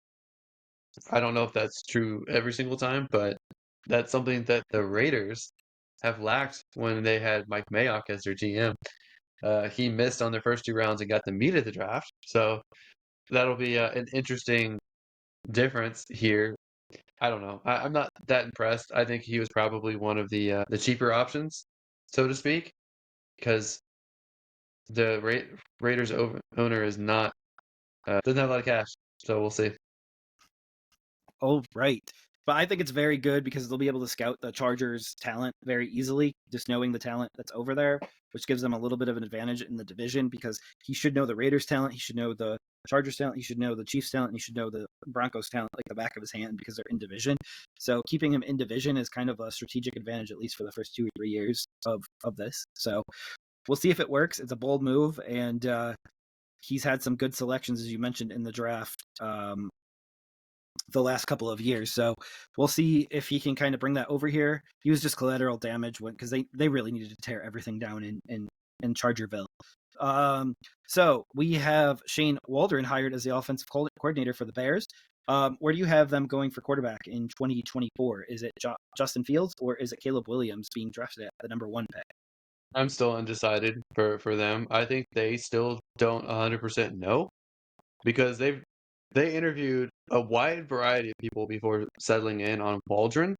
I don't know if that's true every single time, but that's something that the Raiders have lacked when they had Mike Mayock as their GM. He missed on their first 2 rounds and got the meat of the draft. So that'll be an interesting difference here. I don't know. I'm not that impressed. I think he was probably one of the cheaper options, so to speak, because the Raiders owner is not doesn't have a lot of cash. So we'll see. Oh, right. But I think it's very good because they'll be able to scout the Chargers' talent very easily, just knowing the talent that's over there, which gives them a little bit of an advantage in the division because he should know the Raiders' talent, he should know the Chargers' talent, he should know the Chiefs' talent, and he should know the Broncos' talent like the back of his hand because they're in division. So keeping him in division is kind of a strategic advantage, at least for the first 2 or 3 years of this. So we'll see if it works. It's a bold move, and he's had some good selections, as you mentioned, in the draft. The last couple of years. So we'll see if he can kind of bring that over here. He was just collateral damage because they really needed to tear everything down in Chargerville. So we have Shane Waldron hired as the offensive coordinator for the Bears. Where do you have them going for quarterback in 2024? Is it Justin Fields or is it Caleb Williams being drafted at the number 1 pick? I'm still undecided for them. I think they still don't 100% know because they interviewed a wide variety of people before settling in on Waldron.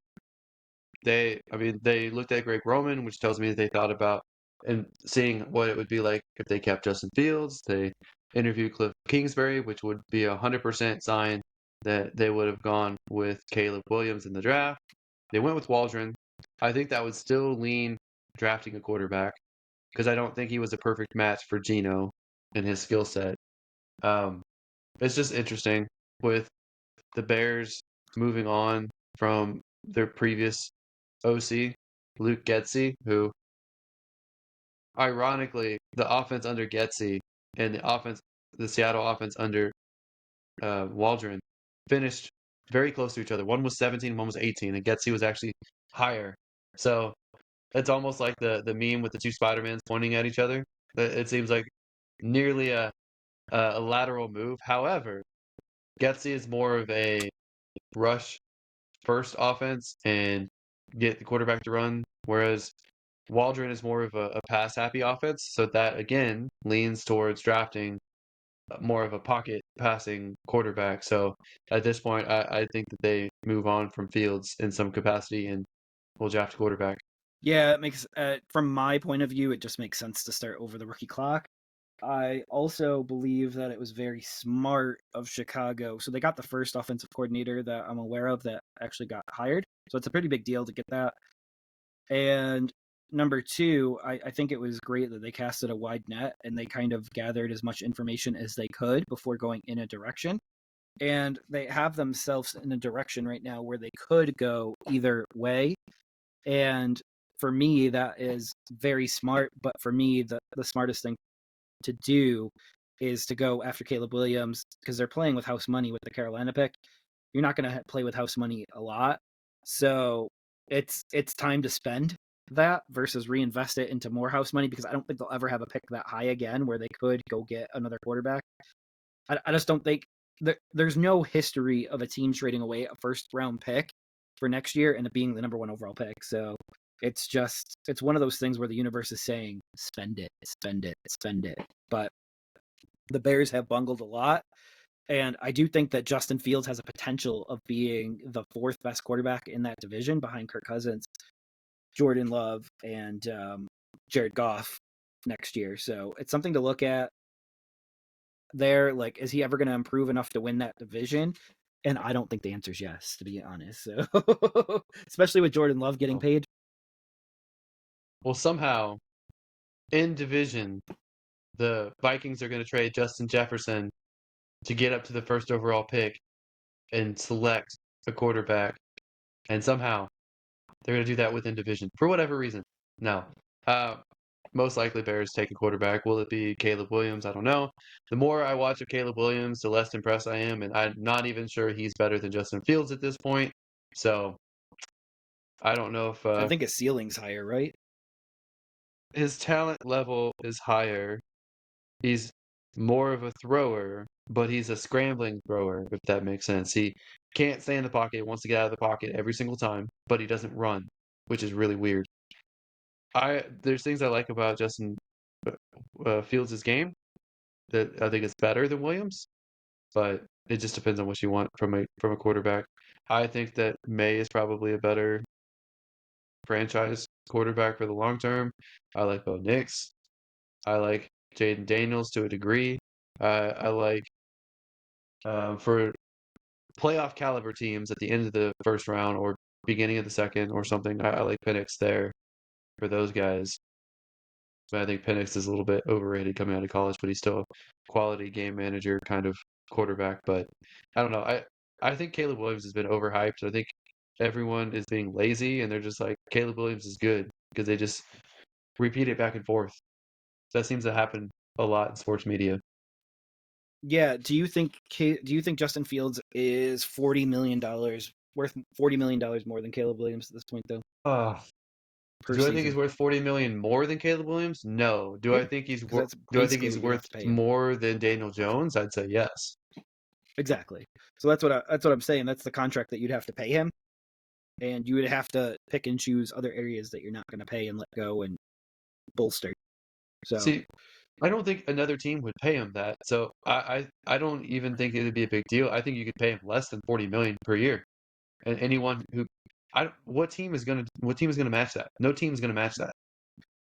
I mean, they looked at Greg Roman, which tells me they thought about and seeing what it would be like if they kept Justin Fields. They interviewed Cliff Kingsbury, which would be 100% sign that they would have gone with Caleb Williams in the draft. They went with Waldron. I think that would still lean drafting a quarterback because I don't think he was a perfect match for Geno and his skill set. Um, it's just interesting with the Bears moving on from their previous OC, Luke Getsy, who, ironically, the offense under Getsy and the Seattle offense under Waldron finished very close to each other. One was 17, one was 18, and Getsy was actually higher. So it's almost like the meme with the two Spider-Mans pointing at each other. It seems like nearly a lateral move. However, Getsy is more of a rush first offense and get the quarterback to run, whereas Waldron is more of a pass happy offense. So that again leans towards drafting more of a pocket passing quarterback. So at this point, I think that they move on from Fields in some capacity and will draft a quarterback. Yeah, it makes from my point of view, it just makes sense to start over the rookie clock. I also believe that it was very smart of Chicago. So they got the first offensive coordinator that I'm aware of that actually got hired. So it's a pretty big deal to get that. And number two, I think it was great that they casted a wide net and they kind of gathered as much information as they could before going in a direction. And they have themselves in a direction right now where they could go either way. And for me, that is very smart. But for me, the smartest thing to do is to go after Caleb Williams because they're playing with house money with the Carolina pick. You're not going to play with house money a lot. So it's time to spend that versus reinvest it into more house money because I don't think they'll ever have a pick that high again where they could go get another quarterback. I just don't think there's no history of a team trading away a first round pick for next year and it being the number one overall pick. So it's one of those things where the universe is saying spend it, spend it, spend it. But the Bears have bungled a lot. And I do think that Justin Fields has a potential of being the fourth best quarterback in that division behind Kirk Cousins, Jordan Love, and Jared Goff next year. So it's something to look at there. Like, is he ever going to improve enough to win that division? And I don't think the answer is yes, to be honest. So, especially with Jordan Love getting paid. Well, somehow in division, the Vikings are going to trade Justin Jefferson to get up to the first overall pick and select a quarterback. And somehow they're going to do that within division for whatever reason. No. Most likely Bears take a quarterback. Will it be Caleb Williams? I don't know. The more I watch of Caleb Williams, the less impressed I am, and I'm not even sure he's better than Justin Fields at this point. So I don't know if I think his ceiling's higher, right? his talent level is higher. He's more of a thrower, but he's a scrambling thrower, if that makes sense. He can't stay in the pocket, wants to get out of the pocket every single time, but he doesn't run, which is really weird. There's things I like about Justin Fields' game that I think is better than Williams, but it just depends on what you want from a quarterback. I think that May is probably a better franchise quarterback for the long term. I like Bo Nix. I like Jaden Daniels to a degree. I like for playoff caliber teams at the end of the first round or beginning of the second or something. I like Penix there for those guys. But I think Penix is a little bit overrated coming out of college, but he's still a quality game manager kind of quarterback. But I don't know. I think Caleb Williams has been overhyped. I think everyone is being lazy and they're just like Caleb Williams is good because they just repeat it back and forth. That seems to happen a lot in sports media. Yeah. Do you think Justin Fields is $40 million worth $40 million more than Caleb Williams at this point, though, Uh, per do I think he's season? worth 40 million more than Caleb Williams? No. Yeah, because that's Do I think basically he's what you'd worth have to pay him. more than Daniel Jones? I'd say yes. Exactly. So that's what I'm saying. That's the contract that you'd have to pay him, and you would have to pick and choose other areas that you're not going to pay and let go and bolster. So See, I don't think another team would pay him that. So I don't even think it would be a big deal. I think you could pay him less than 40 million per year. And anyone who what team is gonna match that? No team is gonna match that.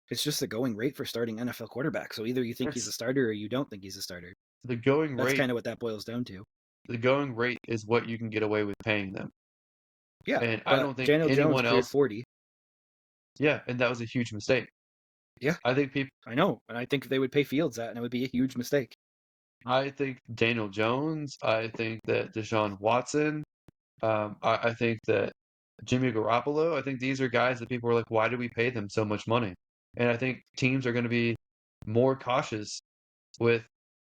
it's just the going rate for starting NFL quarterback. So either you think he's a That's starter or you don't think he's a starter. the going That's rate. kind of what that boils down to. the going rate is what you can get away with paying them. Yeah, And I but don't think Daniel Jones anyone cleared else, 40. yeah, and that was a huge mistake. Yeah, I think people, I know, and I think they would pay Fields that, and it would be a huge mistake. I think Daniel Jones, I think that Deshaun Watson, I think that Jimmy Garoppolo, I think these are guys that people are like, why do we pay them so much money? And I think teams are going to be more cautious with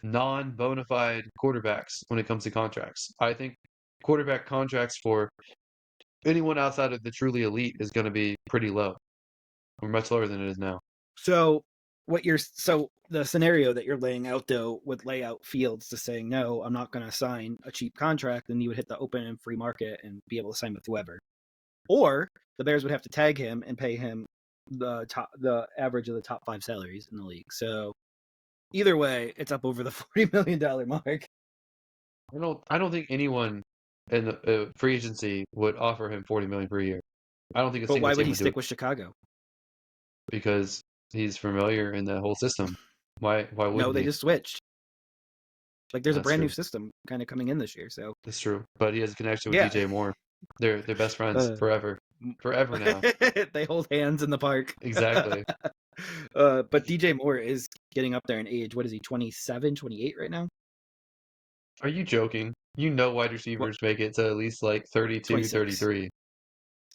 non-bona fide quarterbacks when it comes to contracts. I think quarterback contracts for anyone outside of the truly elite is going to be pretty low, or much lower than it is now. So so the scenario that you're laying out though would lay out Fields to saying no, I'm not going to sign a cheap contract, and you would hit the open and free market and be able to sign with whoever. Or the Bears would have to tag him and pay him the average of the top 5 salaries in the league. So either way, it's up over the $40 million mark. I don't think anyone in the free agency would offer him 40 million per year. I don't think a But single why would team he would do it stick with Chicago? because he's familiar in the whole system. Why No, wouldn't they he? just switched. Like there's a That's brand new true. system kind of coming in this year. So That's true. But he has a connection with yeah, DJ Moore. They're best friends uh, forever. Forever now. they hold hands in the park. Exactly. But DJ Moore is getting up there in age. What is he, 27, 28 right now? Are you joking? You know wide What, receivers make it to at least like 32, 26? 33.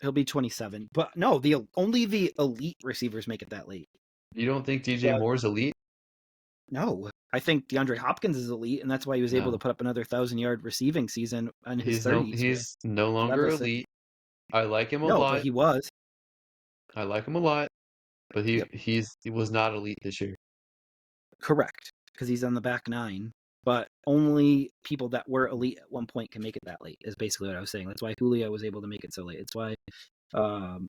He'll be 27. But no, only the elite receivers make it that late. You don't think DJ But Moore is elite? no, I think DeAndre Hopkins is elite, and that's why he was able to No. put up another 1,000-yard receiving season in his 30s with He's no longer Levis. elite. I like him a No, but lot. he was. I like him a lot, but Yep, he was not elite this year. correct, because he's on the back nine. But only people that were elite at one point can make it that late. Is basically what I was saying. That's why Julio was able to make it so late. Um,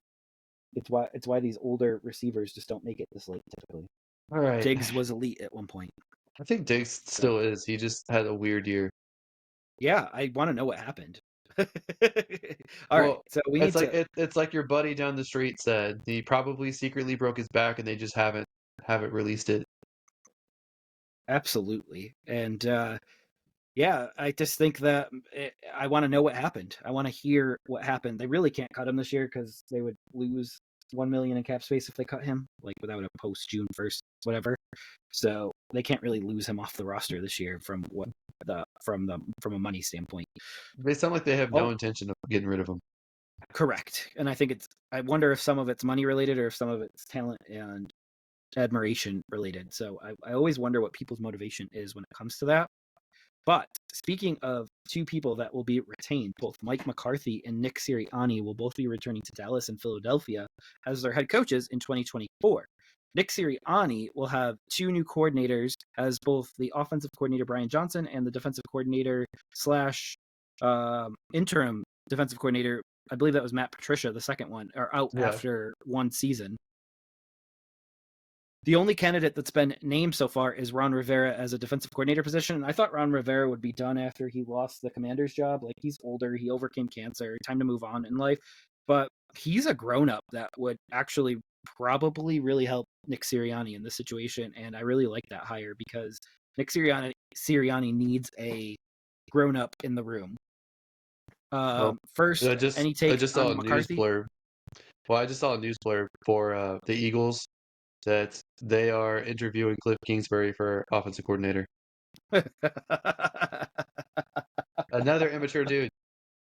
it's why these older receivers just don't make it this late typically. All right. Diggs was elite at one point. I think Diggs So still is. He just had a weird year. yeah, I want to know what happened. All right, Well, so we it's need like to it's like your buddy down the street said. He probably secretly broke his back and they just haven't released it. absolutely. And yeah, I just think that I want to know what happened. I want to hear what happened. They really can't cut him this year because they would lose 1 million in cap space if they cut him, like without a post June 1st, whatever. So they can't really lose him off the roster this year from from a money standpoint. They sound like they have no Oh, intention of getting rid of him. correct. And I think I wonder if some of it's money related or if some of it's talent and admiration related. So I always wonder what people's motivation is when it comes to that. But speaking of two people that will be retained, both Mike McCarthy and Nick Sirianni will both be returning to Dallas and Philadelphia as their head coaches in 2024. Nick Sirianni will have two new coordinators as both the offensive coordinator Brian Johnson and the defensive coordinator slash interim defensive coordinator, I believe that was Matt Patricia, the second one, are out Yeah. after one season. The only candidate that's been named so far is Ron Rivera as a defensive coordinator position. And I thought Ron Rivera would be done after he lost the commander's job. Like, he's older, he overcame cancer, time to move on in life. But he's a grown up that would actually probably really help Nick Sirianni in this situation. And I really like that hire because Nick Sirianni needs a grown up in the room. Well, First, any I take just saw on a news McCarthy? blurb. Well, I just saw a news blurb for the Eagles that they are interviewing Cliff Kingsbury for offensive coordinator. Another immature dude,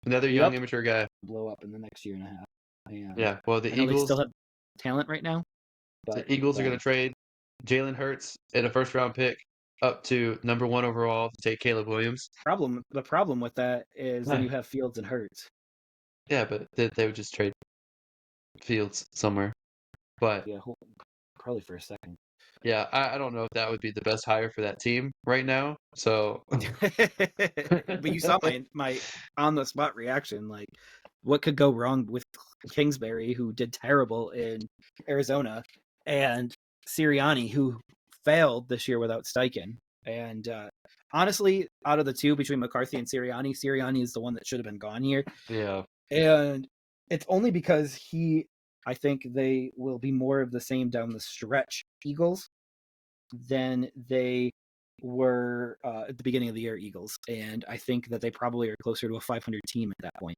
another young Yep. immature guy. Blow up in the next year and a half. And Yeah. Well, I know they still have talent right now, but The Eagles are going to trade Jalen Hurts and a first round pick up to number 1 overall to take Caleb Williams. the problem with that is then you Right. have Fields and Hurts. Yeah, but they would just trade Fields somewhere. But Yeah, probably for a second. yeah, I don't know if that would be the best hire for that team right now. So But you saw my on the spot reaction. Like, what could go wrong with Kingsbury, who did terrible in Arizona, and Sirianni, who failed this year without Steichen. And honestly, out of the two between McCarthy and Sirianni is the one that should have been gone here. yeah, And it's only because I think they will be more of the same down the stretch, Eagles, than they were at the beginning of the year Eagles, and I think that they probably are closer to a 500 team at that point.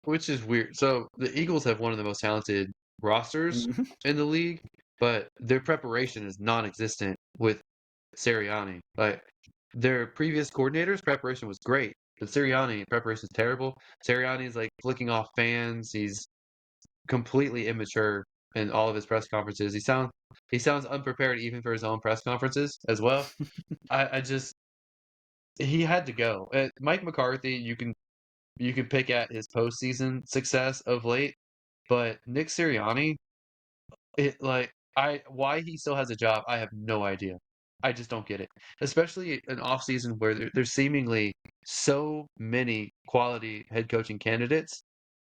which is weird. So the Eagles have one of the most talented rosters Mhm. in the league, but their preparation is non-existent with Sirianni. Like their previous coordinators' preparation was great, but Sirianni preparation is terrible. Sirianni is like flicking off fans. He's completely immature in all of his press conferences. He sounds unprepared even for his own press conferences as well. I just he had to go. Mike McCarthy, you can pick at his postseason success of late, but Nick Sirianni, it like I why he still has a job, I have no idea. I just don't get it. Especially an off season where there's seemingly so many quality head coaching candidates.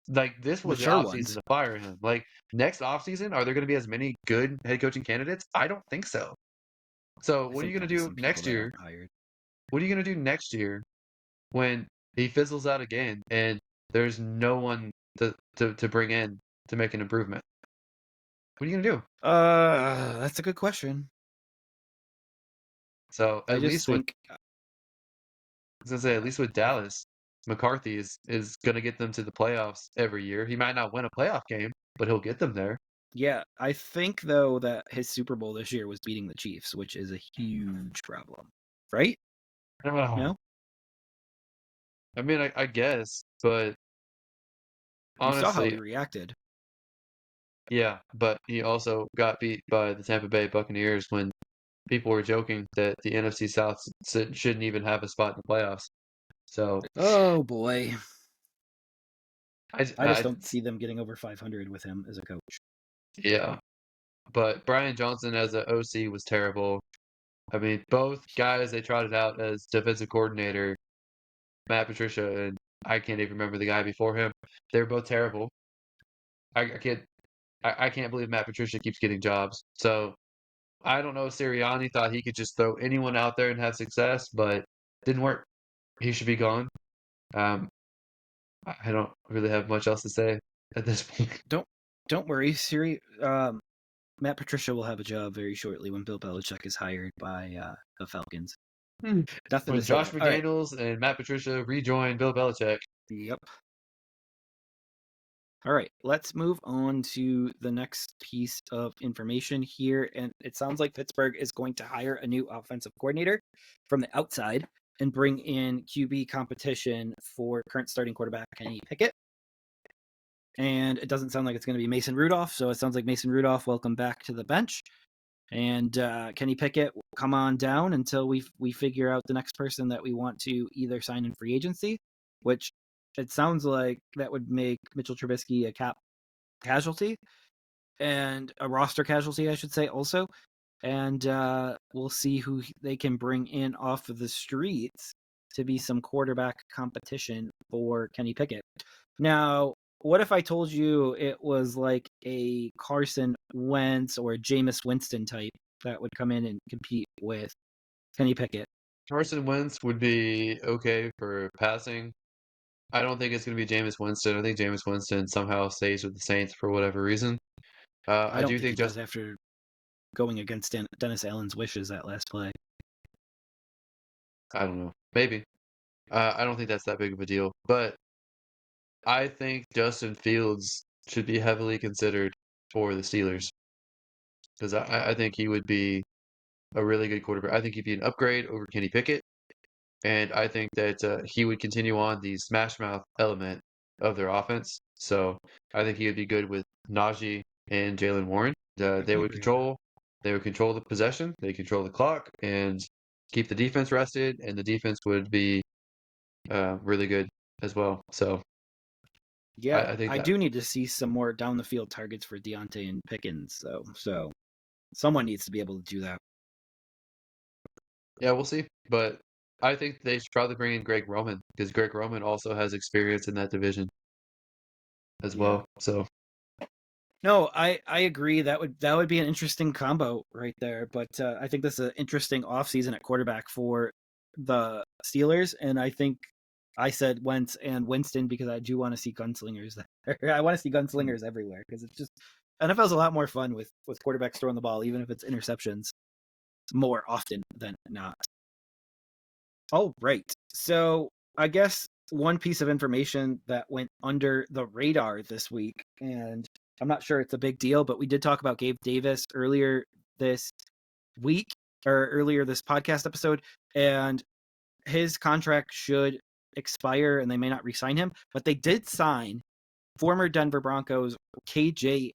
Like this was the Mature off season ones. to fire him. Like next off season, are there going to be as many good head coaching candidates? I don't think so. So I what are you think going there'll to be do some people next that year? aren't hired. What are you going to do next year when he fizzles out again and there's no one to bring in to make an improvement? What are you going to do? That's a good question. So I at just least with think, I was gonna say at least with Dallas, McCarthy is going to get them to the playoffs every year. He might not win a playoff game, but he'll get them there. yeah, I think though that his Super Bowl this year was beating the Chiefs, which is a huge problem, right? Ugh. No, I mean, I guess, but you saw how honestly, he reacted. yeah. But he also got beat by the Tampa Bay Buccaneers when people were joking that the NFC South shouldn't even have a spot in the playoffs. So Oh boy, I, I just I don't see them getting over 500 with him as a coach. yeah. But Brian Johnson as an OC was terrible. I mean, both guys they trotted out as defensive coordinator, Matt Patricia and I can't even remember the guy before him. They were both terrible. I can't I can't believe Matt Patricia keeps getting jobs. So I don't know if Sirianni thought he could just throw anyone out there and have success, but didn't work. He should be gone. Um, I don't really have much else to say at this point. Don't don't worry, Siri. Matt Patricia will have a job very shortly when Bill Belichick is hired by the Falcons. Nothing to When say Josh there. All right. McDaniels and Matt Patricia rejoin Bill Belichick. Yep. All right, let's move on to the next piece of information here. And it sounds like Pittsburgh is going to hire a new offensive coordinator from the outside and bring in QB competition for current starting quarterback Kenny Pickett. And it doesn't sound like it's going to be Mason Rudolph. So it sounds like Mason Rudolph, welcome back to the bench. And Kenny Pickett will come on down until we figure out the next person that we want to either sign in free agency, which it sounds like that would make Mitchell Trubisky a cap casualty and a roster casualty, I should say, also. And we'll see who they can bring in off of the streets to be some quarterback competition for Kenny Pickett. Now, what if I told you it was like a Carson Wentz or a Jameis Winston type that would come in and compete with Kenny Pickett? Carson Wentz would be okay for passing. I don't think it's going to be Jameis Winston. I think Jameis Winston somehow stays with the Saints for whatever reason. I I don't do think he think does after going against Dennis Allen's wishes that last play. I don't know, maybe. I don't think that's that big of a deal, but I think Justin Fields should be heavily considered for the Steelers because I think he would be a really good quarterback. I think he'd be an upgrade over Kenny Pickett, and I think that he would continue on the smash mouth element of their offense. So I think he would be good with Najee and Jalen Warren. I can agree with that. They would control the possession, they control the clock, and keep the defense rested, and the defense would be really good as well. So Yeah, I think I that do need to see some more down the field targets for Deontay and Pickens, though. So someone needs to be able to do that. yeah, we'll see. But I think they should probably bring in Greg Roman because Greg Roman also has experience in that division as Yeah. well. So No, I agree. That would be an interesting combo right there. But I think this is an interesting offseason at quarterback for the Steelers, and I think I said Wentz and Winston because I do want to see gunslingers there. I want to see gunslingers everywhere because it's just NFL's a lot more fun with quarterbacks throwing the ball, even if it's interceptions. more often than not. All right. So I guess one piece of information that went under the radar this week, and I'm not sure it's a big deal, but we did talk about Gabe Davis earlier this week or earlier this podcast episode, and his contract should expire and they may not re-sign him, but they did sign former Denver Broncos KJ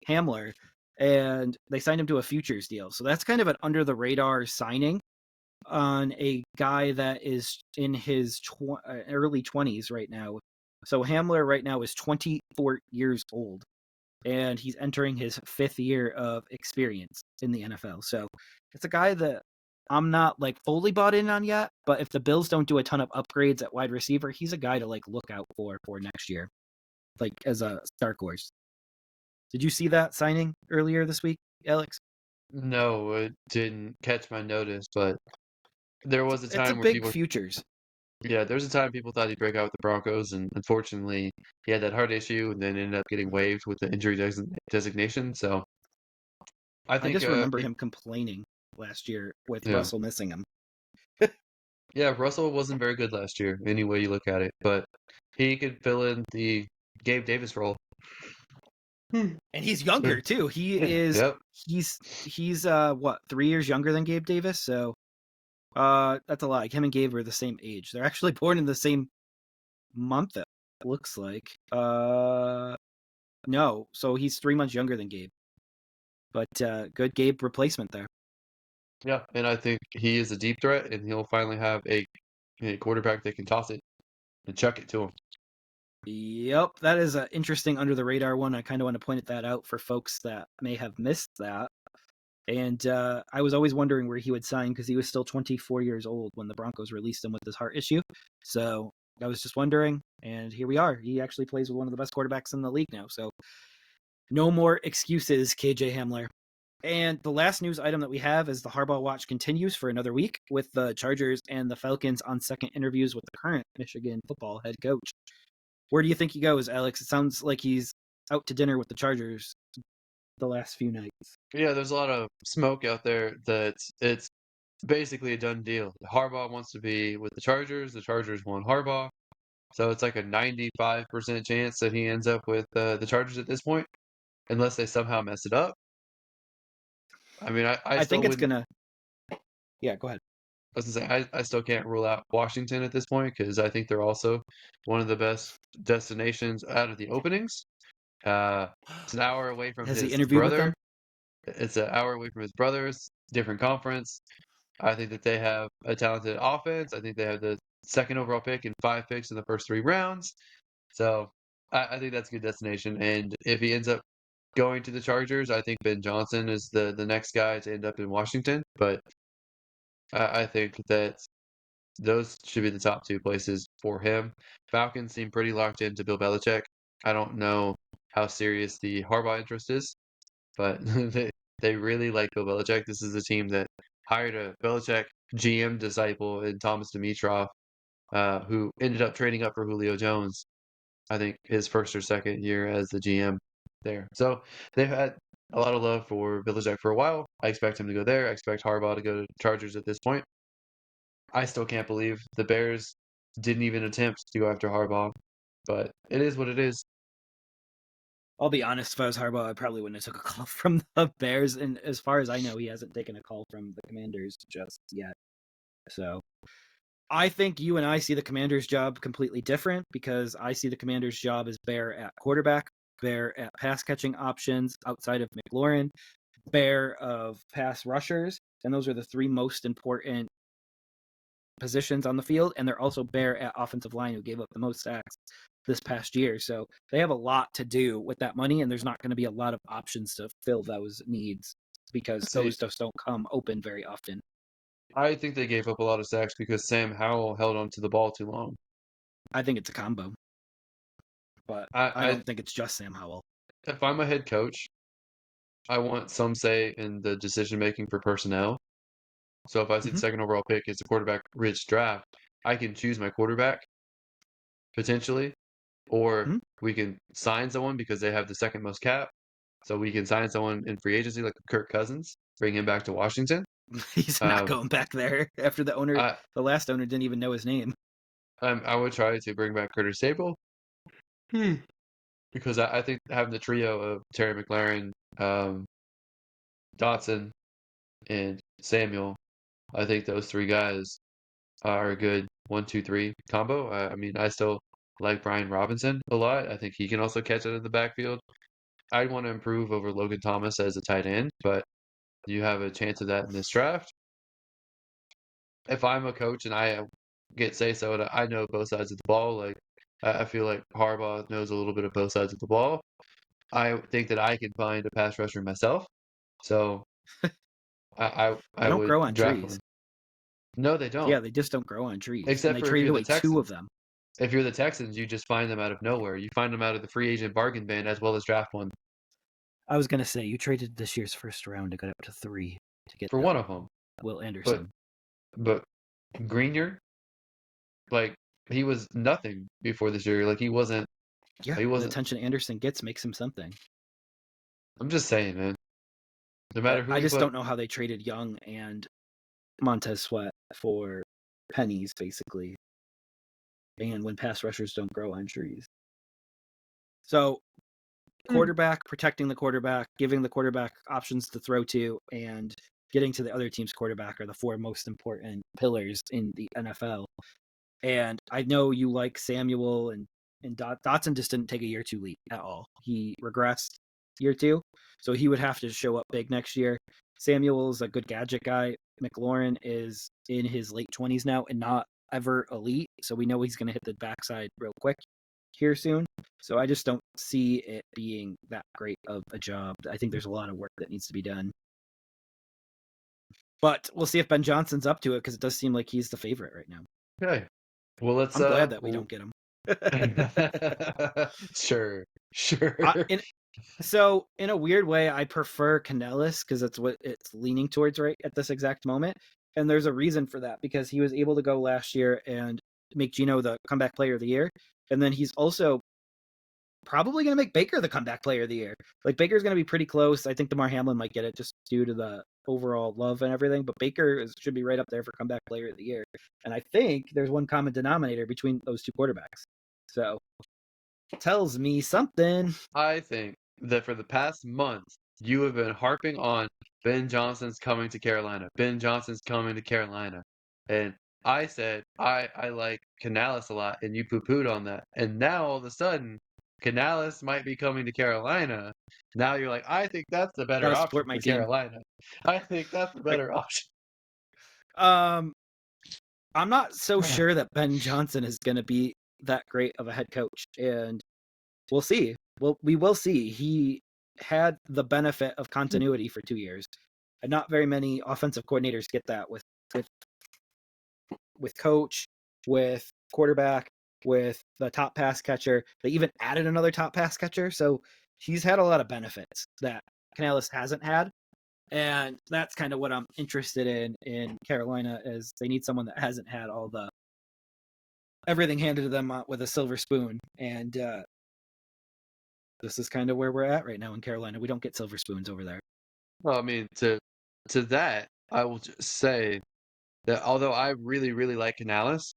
Hamler, and they signed him to a futures deal. So that's kind of an under the radar signing on a guy that is in his early 20s right now. So Hamler right now is 24 years old, and he's entering his 5th year of experience in the NFL. So it's a guy that I'm not like fully bought in on yet, but if the Bills don't do a ton of upgrades at wide receiver, he's a guy to like look out for next year, like as a dark horse. Did you see that signing earlier this week, Alex? No, it didn't catch my notice, but there was a It's a time where big people, futures. yeah, there was a time people thought he'd break out with the Broncos, and unfortunately, he had that heart issue, and then ended up getting waived with the injury designation. So I I think, just remember him complaining last year with yeah, Russell missing him. yeah, Russell wasn't very good last year, any way you look at it, but he could fill in the Gabe Davis role. And he's younger too. Yep. He's what, 3 years younger than Gabe Davis, so that's a lot. Like him and Gabe are the same age. They're actually born in the same month, it looks like. No, so he's 3 months younger than Gabe. But good Gabe replacement there. Yeah, and I think he is a deep threat, and he'll finally have a quarterback that can toss it and chuck it to him. Yep, that is an interesting under the radar one. I kind of want to point that out for folks that may have missed that. And I was always wondering where he would sign because he was still 24 years old when the Broncos released him with this heart issue. So I was just wondering, and here we are. He actually plays with one of the best quarterbacks in the league now. So no more excuses, KJ Hamler. And the last news item that we have is the Harbaugh Watch continues for another week with the Chargers and the Falcons on second interviews with the current Michigan football head coach. Where do you think he goes, Alex? It sounds like he's out to dinner with the Chargers the last few nights. Yeah, there's a lot of smoke out there that it's basically a done deal. Harbaugh wants to be with the Chargers want Harbaugh. So it's like a 95% chance that he ends up with the Chargers at this point, unless they somehow mess it up. I mean, I I still think it's wouldn't. gonna. Yeah, go ahead. I was gonna say I still can't rule out Washington at this point because I think they're also one of the best destinations out of the openings. It's an hour away from Has he his interviewed with them? brother. It's an hour away from his brothers. Different conference. I think that they have a talented offense. I think they have the second overall pick and 5 picks in the first 3 rounds. So I think that's a good destination. And if he ends up going to the Chargers, I think Ben Johnson is the next guy to end up in Washington. But I think that those should be the top 2 places for him. Falcons seem pretty locked into Bill Belichick. I don't know how serious the Harbaugh interest is, but they really like Bill Belichick. This is a team that hired a Belichick GM disciple in Thomas Dimitroff, who ended up trading up for Julio Jones, I think his first or second year as the GM there. So they've had a lot of love for Belichick for a while. I expect him to go there. I expect Harbaugh to go to Chargers at this point. I still can't believe the Bears didn't even attempt to go after Harbaugh, but it is what it is. I'll be honest, if I was Harbaugh, I probably wouldn't have took a call from the Bears. And as far as I know, he hasn't taken a call from the Commanders just yet. So I think you and I see the Commanders' job completely different because I see the Commanders' job as bear at quarterback, bear at pass catching options outside of McLaurin, bear of pass rushers, and those are the 3 most important positions on the field, and they're also bare at offensive line, who gave up the most sacks this past year. So they have a lot to do with that money, and there's not going to be a lot of options to fill those needs because See, those just don't come open very often. I think they gave up a lot of sacks because Sam Howell held on to the ball too long. I think it's a combo, but I I don't think it's just Sam Howell. if I'm a head coach, I want some say in the decision making for personnel. So if I see the Mm-hmm. second overall pick, it's a quarterback rich draft. I can choose my quarterback potentially, or Mm-hmm. we can sign someone because they have the second most cap. So we can sign someone in free agency like Kirk Cousins, bring him back to Washington. He's not Um, going back there after I the last owner didn't even know his name. I would try to bring back Curtis Samuel. Hmm. Because I think having the trio of Terry McLaurin, Dotson, and Samuel, I think those three guys are a good 1, 2, 3 combo. I mean, I still like Brian Robinson a lot. I think he can also catch out of the backfield. I'd want to improve over Logan Thomas as a tight end, but you have a chance of that in this draft. If I'm a coach and I get say so, and I know both sides of the ball, like I feel like Harbaugh knows a little bit of both sides of the ball. I think that I can find a pass rusher myself, so They I don't would grow on draft trees. one. No, they Yeah, don't. they just don't grow on trees. And Except they for if traded you're the away two of Texans. them. If you're the Texans, you just find them out of nowhere. You find them out of the free agent bargain bin as well as draft one I was gonna say you traded this year's first round to get up to 3 to get for that one of them. Will But Anderson. but Greenyer, like he was nothing before this year. Like Yeah, he the wasn't. attention Anderson gets makes him something. I'm just saying, man. No matter But who I you just put, don't know how they traded Young and Montez Sweat for pennies, basically. And when pass rushers don't grow on trees. So quarterback, protecting the quarterback, giving the quarterback options to throw to, and getting to the other team's quarterback are the four most important pillars in the NFL. And I know you like Samuel and Dotson just didn't take a year too late at all. He regressed year two, so he would have to show up big next year. Samuel's a good gadget guy. McLaurin is in his late 20s now and not ever elite, so we know he's going to hit the backside real quick here soon. So I just don't see it being that great of a job. I think there's a lot of work that needs to be done. But we'll see if Ben Johnson's up to it because it does seem like he's the favorite right now. okay. Well, let's I'm glad that we don't get him. sure, sure. So in a weird way, I prefer Canellis because that's what it's leaning towards right at this exact moment. And there's a reason for that because he was able to go last year and make Gino the comeback player of the year. And then he's also probably going to make Baker the comeback player of the year. Like Baker's going to be pretty close. I think DeMar Hamlin might get it just due to the overall love and everything, but should be right up there for comeback player of the year. And I think there's one common denominator between those two quarterbacks. So tells me something. I think that for the past month, you have been harping on Ben Johnson's coming to Carolina. Ben Johnson's coming to Carolina. And I said I like Canales a lot, and you poo-pooed on that. And now all of a sudden, Canales might be coming to Carolina. Now you're like, I think that's the better Gotta option support my for team. Carolina. I think that's the better option. Um, I'm not so sure that Ben Johnson is going to be that great of a head coach, and we'll see. Well, we will see. He had the benefit of continuity for 2 years, and not very many offensive coordinators get that with with coach, with quarterback, with the top pass catcher. They even added another top pass catcher, so he's had a lot of benefits that Canales hasn't had. And that's kind of what I'm interested in Carolina is they need someone that hasn't had all the everything handed to them with a silver spoon. And this is kind of where we're at right now in Carolina. We don't get silver spoons over there. Well, I mean, to that, I will just say that although I really, really like Canales,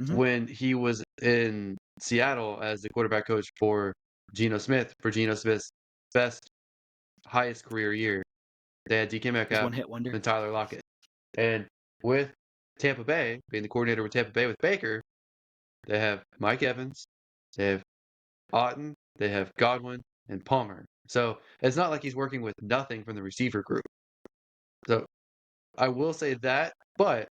Mm-hmm. when he was in Seattle as the quarterback coach for Geno Smith's best, highest career year. They had DK His Metcalf one hit wonder. and Tyler Lockett. And with Tampa Bay, being the coordinator with Tampa Bay with Baker, they have Mike Evans, they have Otten, they have Godwin, and Palmer. So it's not like he's working with nothing from the receiver group. So I will say that, but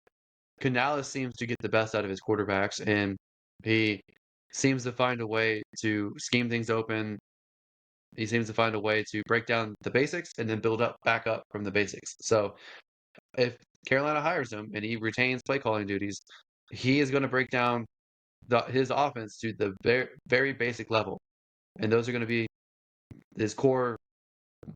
Canales seems to get the best out of his quarterbacks, and he seems to find a way to scheme things open. He seems to find a way to break down the basics and then build up back up from the basics. So if Carolina hires him and he retains play calling duties, he is going to break down his offense to the very, very basic level. And those are going to be his core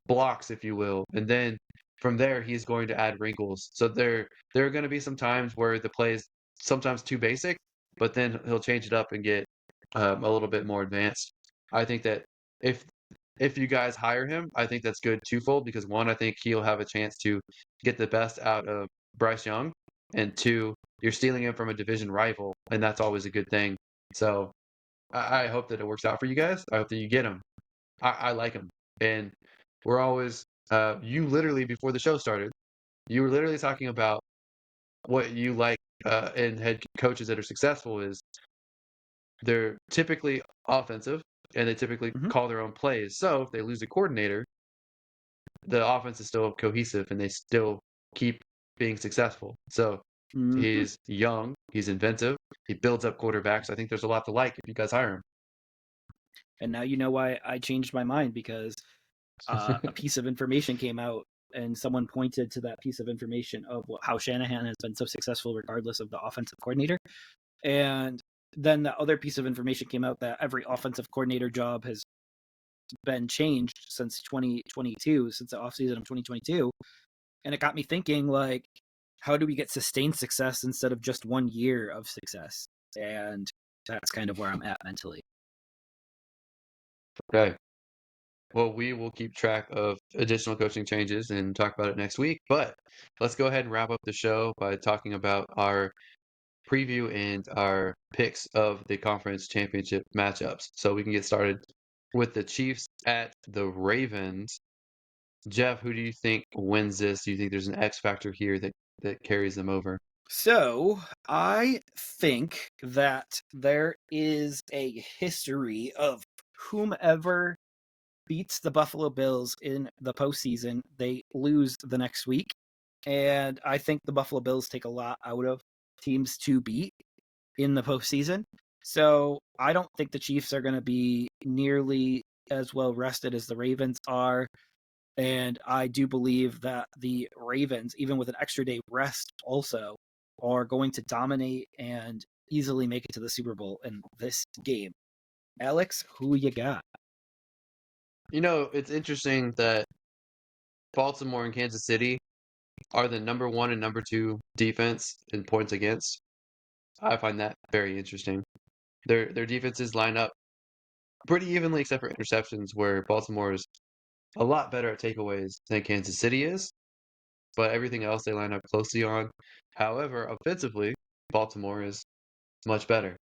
blocks, if you will. And then from there, he's going to add wrinkles. So there are going to be some times where the play is sometimes too basic, but then he'll change it up and get a little bit more advanced. I think that if if you guys hire him, I think that's good twofold because one, I think he'll have a chance to get the best out of Bryce Young, and two, you're stealing him from a division rival, and that's always a good thing. So I hope that it works out for you guys. I hope that you get him. I like him, and we're always you literally before the show started, you were literally talking about what you like in head coaches that are successful is they're typically offensive and they typically Hmm. call their own plays. So if they lose a coordinator, the offense is still cohesive and they still keep being successful. So Hmm. he's young, he's inventive, he builds up quarterbacks. I think there's a lot to like if you guys hire And now you know why I changed my mind, because a him. piece of information came out and someone pointed to that piece of information of how Shanahan has been so successful regardless of the offensive coordinator. And then the other piece of information came out that every offensive coordinator job has been changed since 2022, since the offseason of 2022. And it got me thinking, like, how do we get sustained success instead of just 1 year of success? And that's kind of where I'm at mentally. Okay. Well, we will keep track of additional coaching changes and talk about it next week. But let's go ahead and wrap up the show by talking about our preview and our picks of the conference championship matchups. So we can get started with the Chiefs at the Ravens. Jeff, who do you think wins this? Do you think there's an X factor here that carries them over? So I think that there is a history of whomever beats the Buffalo Bills in the postseason, they lose the next week. And I think the Buffalo Bills take a lot out of teams to beat in the postseason. So I don't think the Chiefs are going to be nearly as well rested as the Ravens are. And I do believe that the Ravens, even with an extra day rest, also are going to dominate and easily make it to the Super Bowl in this game. Alex, who you got? You know, it's interesting that Baltimore and Kansas City are the number one and number two defense in points against. I find that very interesting. Their defenses line up pretty evenly except for interceptions, where Baltimore is a lot better at takeaways than Kansas City is, but everything else they line up closely on. However, offensively, Baltimore is much better.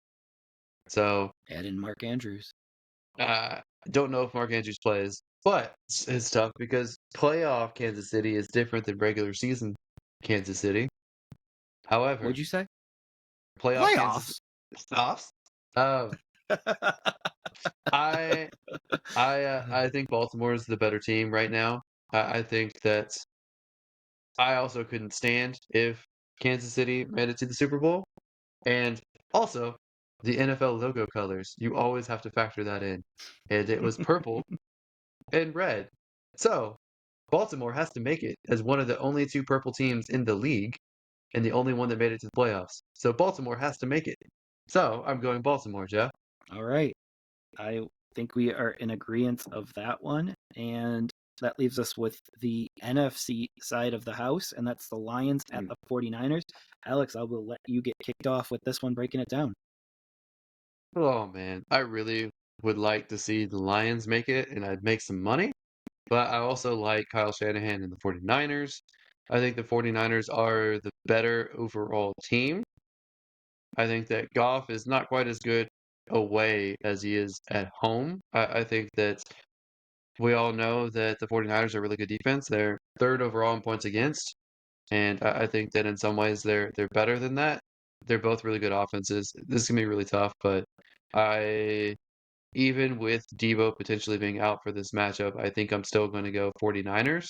So Add in Mark Andrews. I don't know if Mark Andrews plays, but it's tough because playoff Kansas City is different than regular season Kansas City. However, What'd you say? playoff Kansas Playoffs. stops. Um, I I think Baltimore is the better team right now. I think that I also couldn't stand if Kansas City made it to the Super Bowl. And also, the NFL logo colors, you always have to factor that in. And it was purple and red. So, Baltimore has to make it as one of the only two purple teams in the league and the only one that made it to the playoffs. So, Baltimore has to make it. So, I'm going Baltimore, Jeff. All right. I think we are in agreement of that one. And that leaves us with the NFC side of the house, and that's the Lions at Mm. the 49ers. Alex, I will let you get kicked off with this one, breaking it down. Oh, man. I really would like to see the Lions make it, and I'd make some money. But I also like Kyle Shanahan and the 49ers. I think the 49ers are the better overall team. I think that Goff is not quite as good away as he is at home. I think that we all know that the 49ers are a really good defense. They're third overall in points against, and I think that in some ways they're better than that. They're both really good offenses. This is gonna be really tough, but I even with Debo potentially being out for this matchup, I think I'm still going to go 49ers.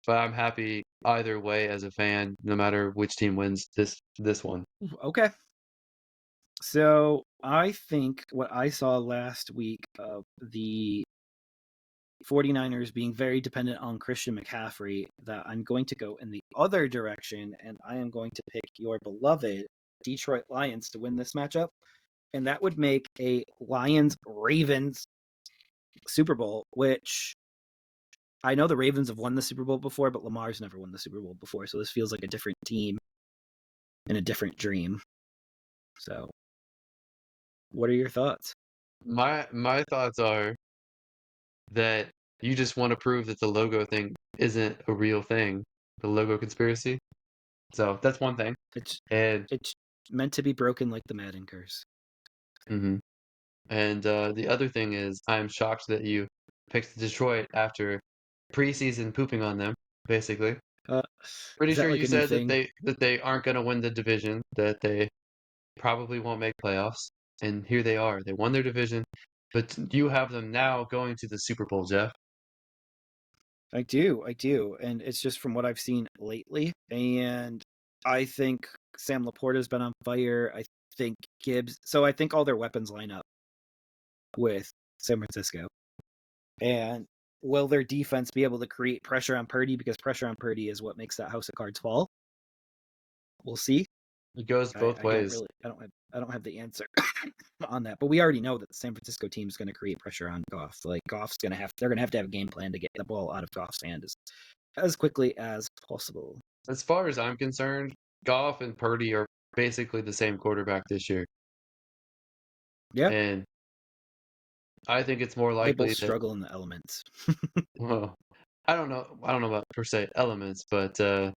But I'm happy either way as a fan, no matter which team wins this one. Okay. So I think what I saw last week of the 49ers being very dependent on Christian McCaffrey, that I'm going to go in the other direction, and I am going to pick your beloved Detroit Lions to win this matchup. And that would make a Lions Ravens Super Bowl, which I know the Ravens have won the Super Bowl before, but Lamar's never won the Super Bowl before. So this feels like a different team and a different dream. So, what are your thoughts? My thoughts are that you just want to prove that the logo thing isn't a real thing, the logo conspiracy. So that's one thing. It's And it's meant to be broken like the Madden curse. mhm. And the other thing is, I'm shocked that you picked Detroit after preseason pooping on them, basically. Uh, Pretty is that sure like you a new said that thing? they aren't going to win the division, that they probably won't make playoffs, and here they are. They won their division, but you have them now going to the Super Bowl, Jeff. I do, and it's just from what I've seen lately. And I think Sam Laporta's been on fire. I think Gibbs. So I think all their weapons line up with San Francisco. And will their defense be able to create pressure on Purdy? Because pressure on Purdy is what makes that house of cards fall. We'll see. It goes both ways. I don't have the answer on that. But we already know that the San Francisco team is going to create pressure on Goff. Like they're going to have a game plan to get the ball out of Goff's hand as quickly as possible. As far as I'm concerned, Goff and Purdy are basically the same quarterback this year, Yeah, and I think it's more they both likely that, struggle in the elements. well, I don't know about per se elements, but they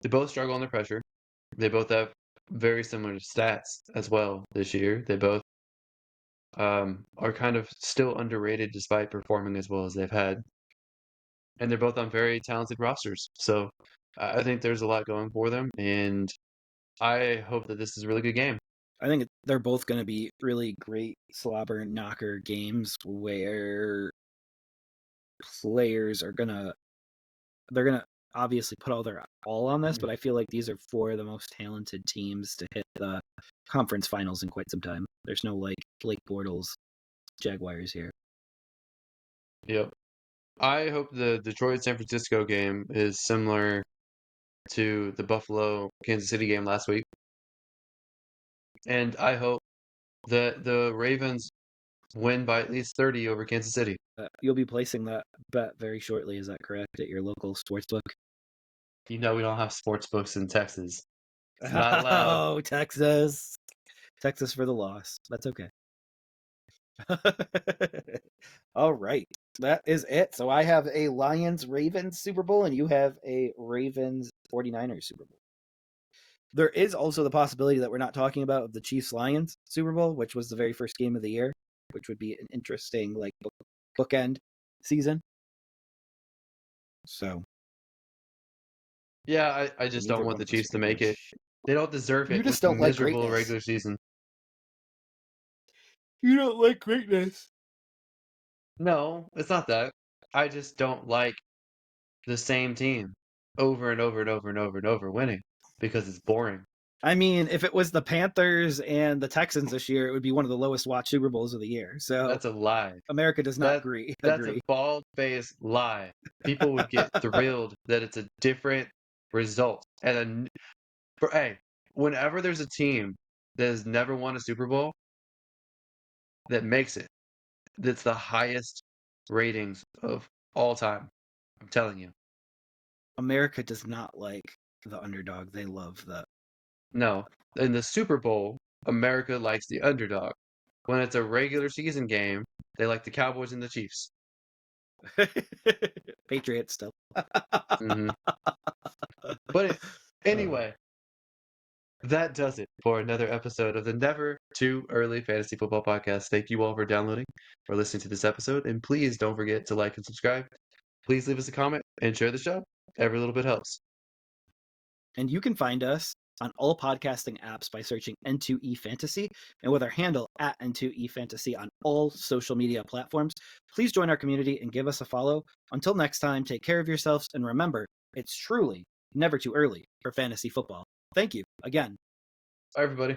both struggle under pressure. They both have very similar stats as well this year. They both are kind of still underrated despite performing as well as they've had. And they're both on very talented rosters. So I think there's a lot going for them. And I hope that this is a really good game. I think they're both going to be really great slobber knocker games where players are they're gonna obviously put all on this, but I feel like these are four of the most talented teams to hit the conference finals in quite some time. There's no like Blake Bortles Jaguars here. Yep. I hope the Detroit San Francisco game is similar to the Buffalo Kansas City game last week. And I hope that the Ravens win by at least 30 over Kansas City. You'll be placing that bet very shortly. Is that correct at your local sportsbook? You know we don't have sports books in Texas. It's not allowed. Oh, Texas! Texas for the loss. That's okay. All right. That is it. So I have a Lions Ravens Super Bowl, and you have a Ravens 49ers Super Bowl. There is also the possibility that we're not talking about of the Chiefs Lions Super Bowl, which was the very first game of the year, which would be an interesting like bookend season. So Yeah, I just don't neither want one the of us Chiefs to will make win. it. They don't deserve You it with just the don't like miserable greatness. regular season. You don't like greatness. No, it's not that. I just don't like the same team over and over and over and over and over winning because it's boring. I mean, if it was the Panthers and the Texans this year, it would be one of the lowest watched Super Bowls of the year. So That's a lie. America does not That agree. that's a Agree. bald-faced lie. People would get thrilled that it's a different result. And hey, whenever there's a team that has never won a Super Bowl that makes it, that's the highest ratings of all time. I'm telling you. America does not like the underdog. They love the No, in the Super Bowl, America likes the underdog. When it's a regular season game, they like the Cowboys and the Chiefs. Patriots still. hmm But anyway, that does it for another episode of the Never Too Early Fantasy Football Podcast. Thank you all for downloading or listening to this episode, and please don't forget to like and subscribe. Please leave us a comment and share the show. Every little bit helps. And you can find us on all podcasting apps by searching N2EFantasy and with our handle at N2EFantasy on all social media platforms. Please join our community and give us a follow. Until next time, take care of yourselves and remember, it's truly never too early for fantasy football. Thank you again. Bye, everybody.